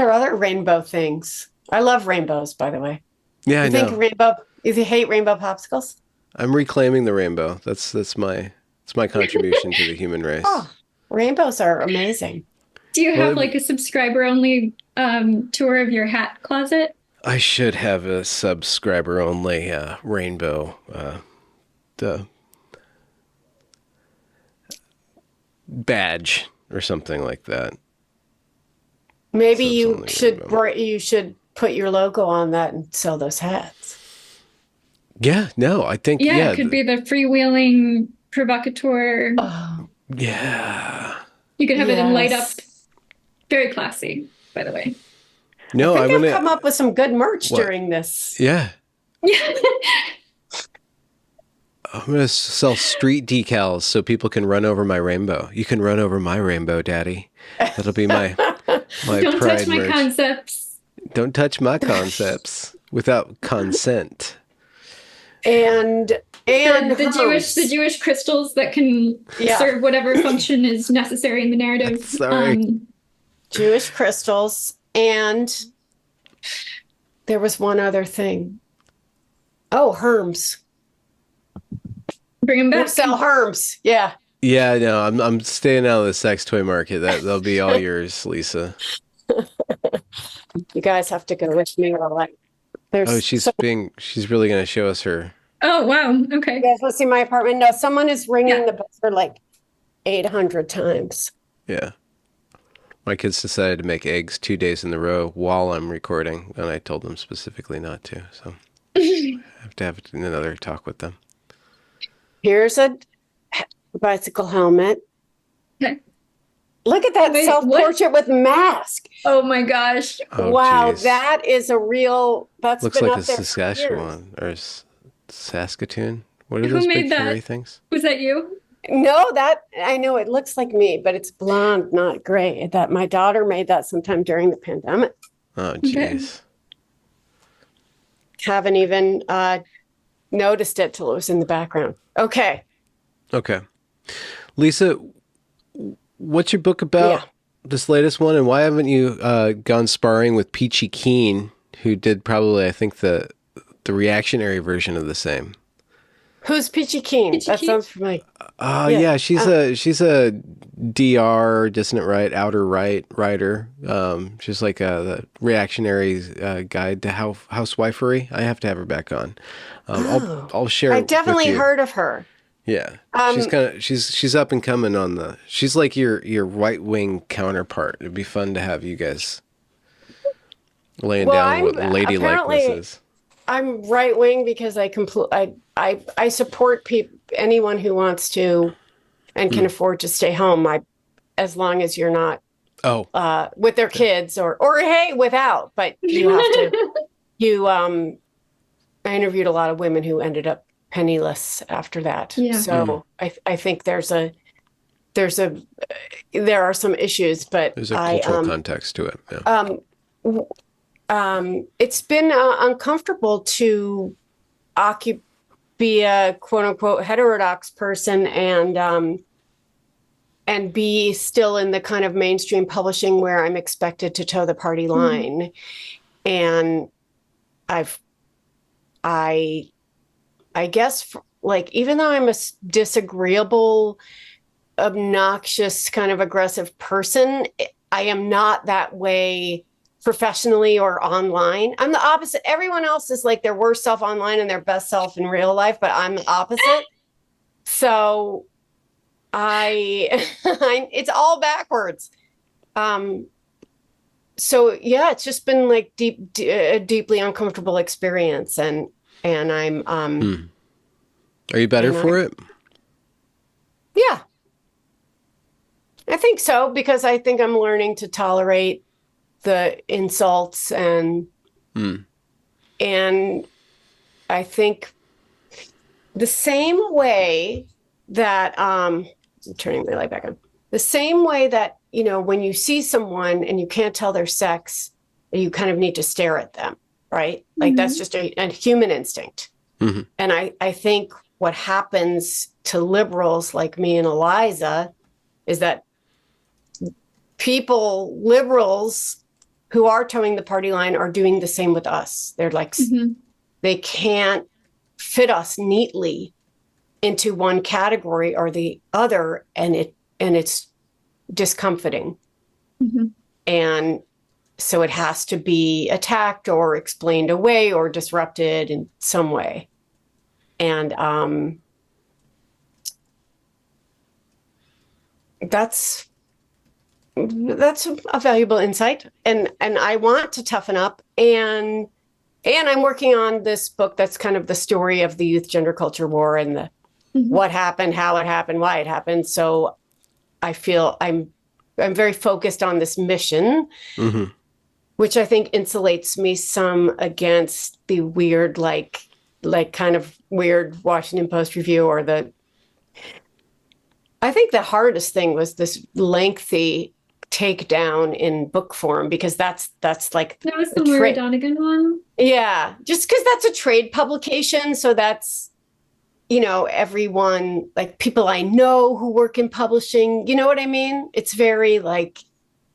are other rainbow things? I love rainbows, by the way. Yeah, I know. You hate rainbow popsicles? I'm reclaiming the rainbow. That's my contribution to the human race. Oh, rainbows are amazing. Do you have like a subscriber only tour of your hat closet? I should have a subscriber only rainbow badge or something like that. Maybe you should put your logo on that and sell those hats. Yeah, no, I think it could be the freewheeling provocateur. Oh, yeah. You could have it in light up. Very classy, by the way. No, I'm gonna come up with some good merch during this. Yeah. I'm going to sell street decals so people can run over my rainbow. You can run over my rainbow, Daddy. That'll be my Don't pride touch my merch. Concepts. Don't touch my concepts without consent. And the Jewish crystals that can serve whatever function is necessary in the narrative. Sorry. Jewish crystals, and there was one other thing. Oh, Herms. Bring them back. We'll sell Herms. Yeah. Yeah, no, I'm staying out of the sex toy market. That'll be all yours, Lisa. You guys have to go with me. She's really going to show us her. Oh, wow. Okay. You guys want to see my apartment? No, someone is ringing the buzzer like 800 times. Yeah. My kids decided to make eggs 2 days in a row while I'm recording, and I told them specifically not to. So I have to have another talk with them. Here's a bicycle helmet. Okay. Look at that self-portrait with mask. Oh my gosh. Oh, wow, geez. that is a real, that's looks been like up a there Saskatchewan or Saskatoon. What are those big furry things? Was that you? No, I know it looks like me, but it's blonde, not gray. That my daughter made that sometime during the pandemic. Oh, jeez. Haven't even noticed it till it was in the background. Okay. Lisa, what's your book about? This latest one, and why haven't you gone sparring with Peachy Keen, who did probably, I think, the reactionary version of the same? Who's Peachy Keen? That sounds familiar. Yeah, she's a DR, dissonant right, outer right writer. She's like the reactionary guide to housewifery. I have to have her back on. I'll share. I definitely heard of her. Yeah, she's up and coming on she's like your right wing counterpart. It'd be fun to have you guys laying down what ladylikeness is. I'm right wing because I support anyone who wants to and can afford to stay home. As long as you're not with their kids or hey, without, but you have to. I interviewed a lot of women who ended up penniless after that. Yeah. So I think there are some issues, but there's a cultural context to it. Yeah. It's been uncomfortable to be a quote unquote heterodox person and be still in the kind of mainstream publishing where I'm expected to toe the party line. And I guess like, even though I'm a disagreeable, obnoxious, kind of aggressive person, I am not that way professionally or online. I'm the opposite. Everyone else is like their worst self online and their best self in real life, but I'm the opposite. So it's all backwards. So yeah, it's just been like a deeply uncomfortable experience, and I'm Are you better for it? Yeah, I think so, because I think I'm learning to tolerate the insults and I think the same way that I'm turning my light back on. The same way that, when you see someone and you can't tell their sex, you kind of need to stare at them, right? Like that's just a human instinct. And I think what happens to liberals like me and Eliza is that liberals who are towing the party line are doing the same with us. They're like, they can't fit us neatly into one category or the other, and it's discomforting. And so it has to be attacked or explained away or disrupted in some way. And that's a valuable insight. And I want to toughen up. And I'm working on this book that's kind of the story of the youth gender culture war and the what happened, how it happened, why it happened. So I feel I'm very focused on this mission, which I think insulates me some against the weird, like kind of weird Washington Post review or I think the hardest thing was this lengthy takedown in book form, because that's like that was the Murray Donegan one. Yeah, just because that's a trade publication, so that's everyone, like people I know who work in publishing, you know what I mean? It's very like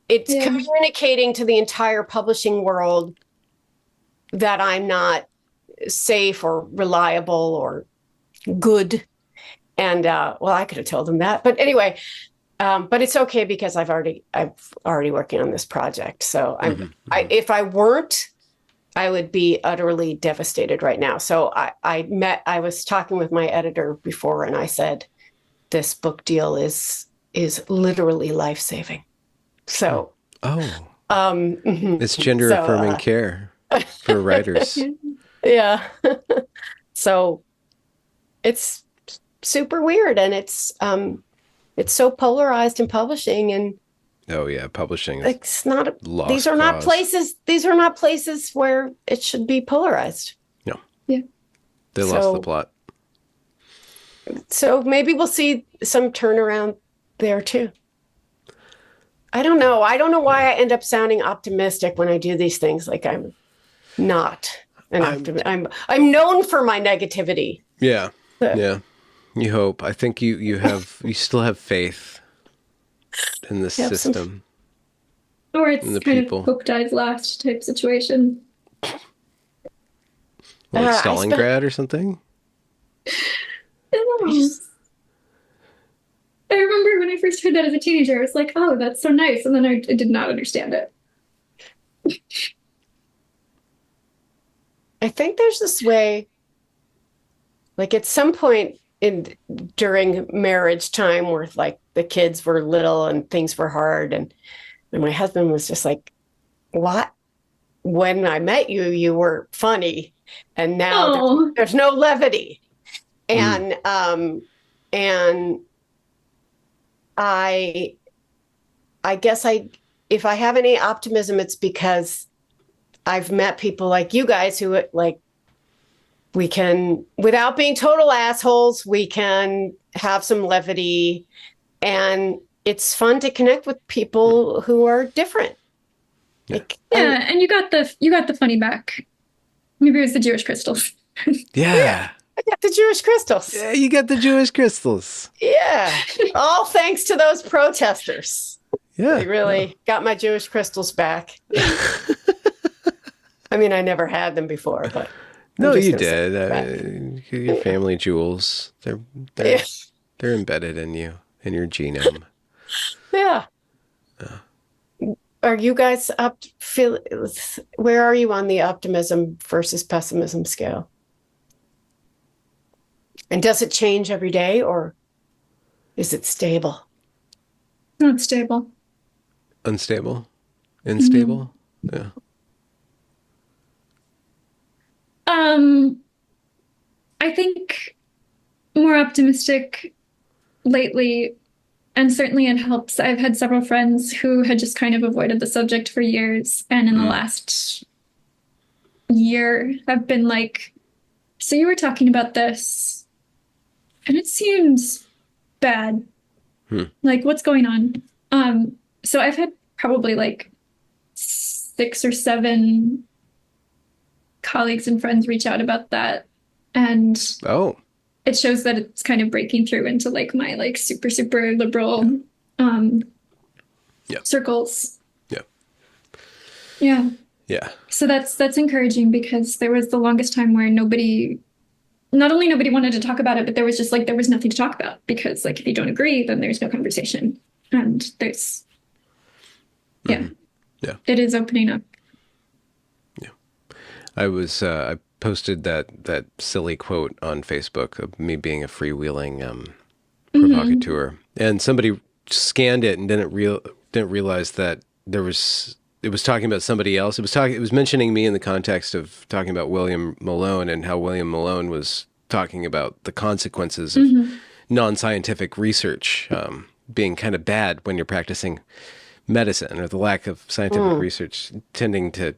it's communicating to the entire publishing world that I'm not safe or reliable or good. And I could have told them that, but anyway, but it's okay because I'm already working on this project. So if I weren't, I would be utterly devastated right now. So I was talking with my editor before, and I said, this book deal is literally life-saving. So, it's gender affirming care for writers. Yeah. So it's super weird, and it's so polarized in publishing, and publishing. It's not. These are not places. These are not places where it should be polarized. No. Yeah. They lost the plot. So maybe we'll see some turnaround there too. I don't know. I don't know why I end up sounding optimistic when I do these things. Like I'm not an optimist. I'm known for my negativity. Yeah. So. Yeah. You hope. I think you still have faith in the system. Or it's kind people. Of hope dies last type situation. Like Stalingrad or something? I remember when I first heard that as a teenager, I was like, oh, that's so nice. And then I did not understand it. I think there's this way, like at some point during marriage time where like the kids were little and things were hard, and my husband was just like, what? When I met you, you were funny, and now there's no levity. And I guess if I have any optimism, it's because I've met people like you guys who like, we can, without being total assholes, we can have some levity, and it's fun to connect with people who are different. Like, and you got the funny back. Maybe it was the Jewish crystals. Yeah. I got the Jewish crystals. Yeah, you got the Jewish crystals. Yeah. All thanks to those protesters. Yeah. They really got my Jewish crystals back. I mean, I never had them before, but. No, you did. Your family jewels. They're embedded in you, in your genome. Yeah. are you guys where are you on the optimism versus pessimism scale? And does it change every day, or is it stable? Not stable. Unstable? Unstable? Yeah. I think more optimistic lately, and certainly it helps. I've had several friends who had just kind of avoided the subject for years, and in the last year have been like, so you were talking about this, and it seems bad. Like, what's going on? So I've had probably like 6 or 7 colleagues and friends reach out about that. And it shows that it's kind of breaking through into like my like super, super liberal circles. Yeah. Yeah. Yeah. So that's encouraging, because there was the longest time where not only nobody wanted to talk about it, but there was just like, there was nothing to talk about, because like, if you don't agree, then there's no conversation. And there's, yeah, it is opening up. Yeah. I posted that silly quote on Facebook of me being a freewheeling provocateur, and somebody scanned it and didn't realize that it was talking about somebody else. It was mentioning me in the context of talking about William Malone, and how William Malone was talking about the consequences of non-scientific research being kind of bad when you're practicing medicine, or the lack of scientific research tending to,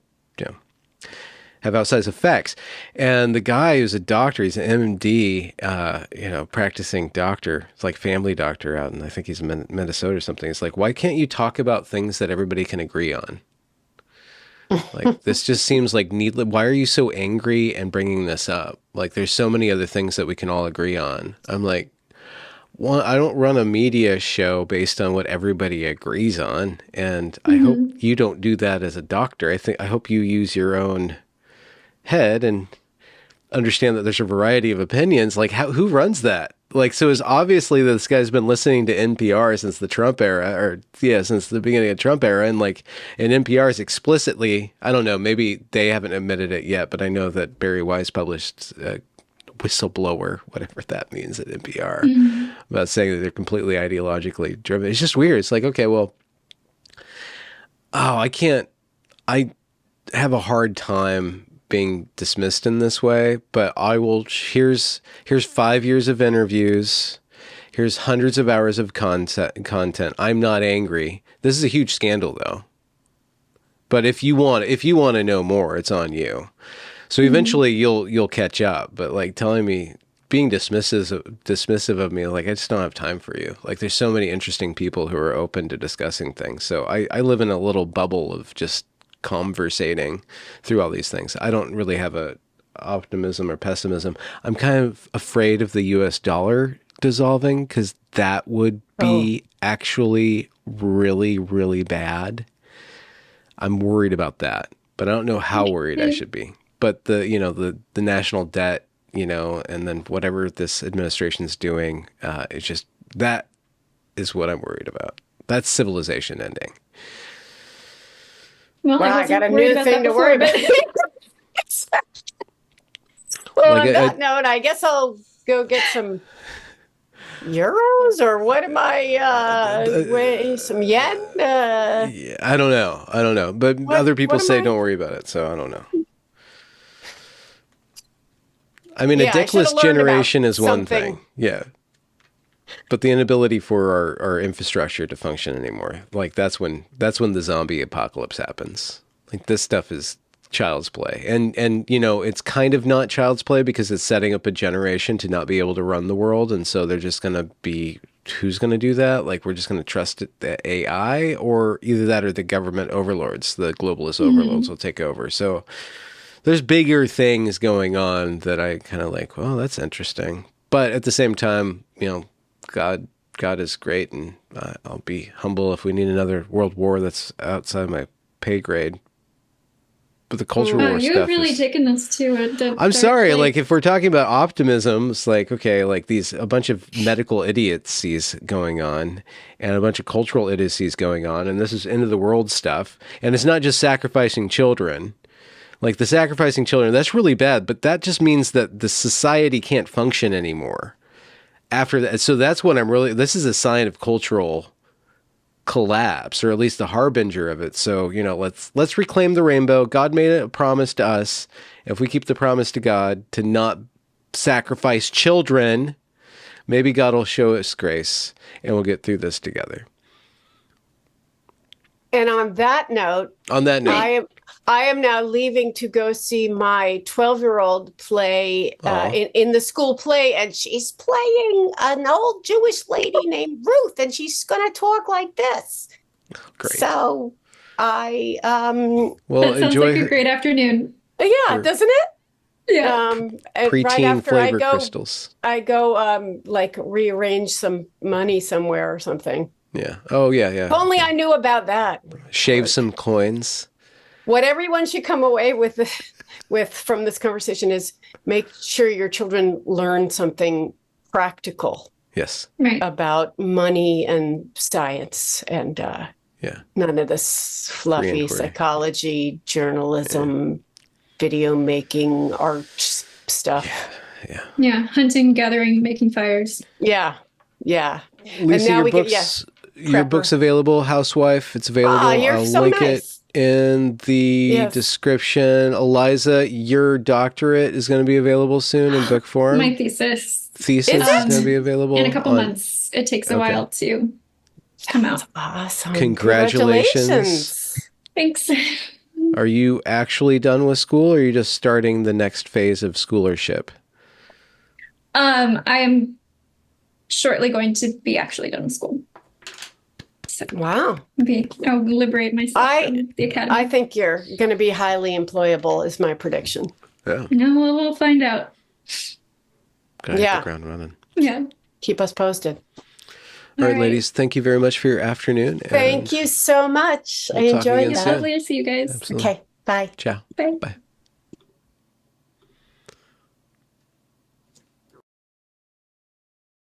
have outsized effects. And the guy who's a doctor, he's an MD, practicing doctor. It's like family doctor out in, I think he's in Minnesota or something. It's like, why can't you talk about things that everybody can agree on? Like, this just seems like needless. Why are you so angry and bringing this up? Like, there's so many other things that we can all agree on. I'm like, well, I don't run a media show based on what everybody agrees on. And I hope you don't do that as a doctor. I hope you use your own head and understand that there's a variety of opinions. Like, who runs that? Like, so it's obviously that this guy's been listening to NPR since the Trump era, since the beginning of Trump era. And like, and NPR is explicitly, I don't know, maybe they haven't admitted it yet, but I know that Barry Weiss published whistleblower, whatever that means, at NPR, about saying that they're completely ideologically driven. It's just weird. It's like, okay, well, I have a hard time being dismissed in this way, but here's 5 years of interviews. Here's hundreds of hours of content. I'm not angry. This is a huge scandal though. But if you want to know more, it's on you. So eventually you'll catch up, but like being dismissive of me, like, I just don't have time for you. Like, there's so many interesting people who are open to discussing things. So I live in a little bubble of just conversating through all these things. I don't really have a optimism or pessimism. I'm kind of afraid of the US dollar dissolving, because that would be actually really, really bad. I'm worried about that, but I don't know how worried I should be. But the national debt, and then whatever this administration's doing, it's just, that is what I'm worried about. That's civilization ending. Well, I got a new thing to worry about. Well, like, on that note, I guess I'll go get some euros, or what am I, some yen? Yeah, I don't know. But other people say don't worry about it, so I don't know. I mean, a dickless generation is one thing. Yeah. But the inability for our infrastructure to function anymore, like, that's when the zombie apocalypse happens. Like, this stuff is child's play. And it's kind of not child's play, because it's setting up a generation to not be able to run the world. And so they're just going to be, who's going to do that? Like, we're just going to trust the AI, or either that or the government overlords, the globalist overlords will take over. So there's bigger things going on that I kind of like, well, that's interesting. But at the same time, God is great, and I'll be humble if we need another world war that's outside my pay grade. But the culture war you stuff have really is... taken this to a I'm sorry, dark like place. if we're talking about optimism, it's like, okay, like a bunch of medical idiocies going on and a bunch of cultural idiocies going on, and this is end of the world stuff. And it's not just sacrificing children. Like the sacrificing children, that's really bad, but that just means that the society can't function anymore after that. So that's what this is a sign of cultural collapse, or at least the harbinger of it. So, let's reclaim the rainbow. God made a promise to us. If we keep the promise to God to not sacrifice children, maybe God will show us grace and we'll get through this together. And on that note, I am now leaving to go see my 12-year-old play in the school play, and she's playing an old Jewish lady named Ruth, and she's going to talk like this. Great. So I That sounds like a great afternoon. Yeah, doesn't it? Yeah. And preteen flavor crystals. I go like rearrange some money somewhere or something. Yeah. Oh, yeah. If only I knew about that. Shave some coins. What everyone should come away with from this conversation is make sure your children learn something practical. Yes. Right. About money and science and none of this fluffy psychology, journalism, video making, art stuff. Yeah. Hunting, gathering, making fires. Yeah. Lisa, your book's available, Housewife. It's available. I'll link it in the description. Eliza, your doctorate is going to be available soon in book form. My thesis is going to be available in a couple months. It takes a while to come out. Awesome. Congratulations. Thanks. Are you actually done with school, or are you just starting the next phase of schoolership? I am shortly going to be actually done with school. So wow. I'll liberate myself from the academy. I think you're going to be highly employable is my prediction. Yeah. No, we'll find out. Gotta hit the ground running. Yeah. Keep us posted. All right, ladies. Thank you very much for your afternoon. Thank you so much. I enjoyed it. Lovely to see you guys. Absolutely. Okay. Bye. Ciao. Bye. Bye.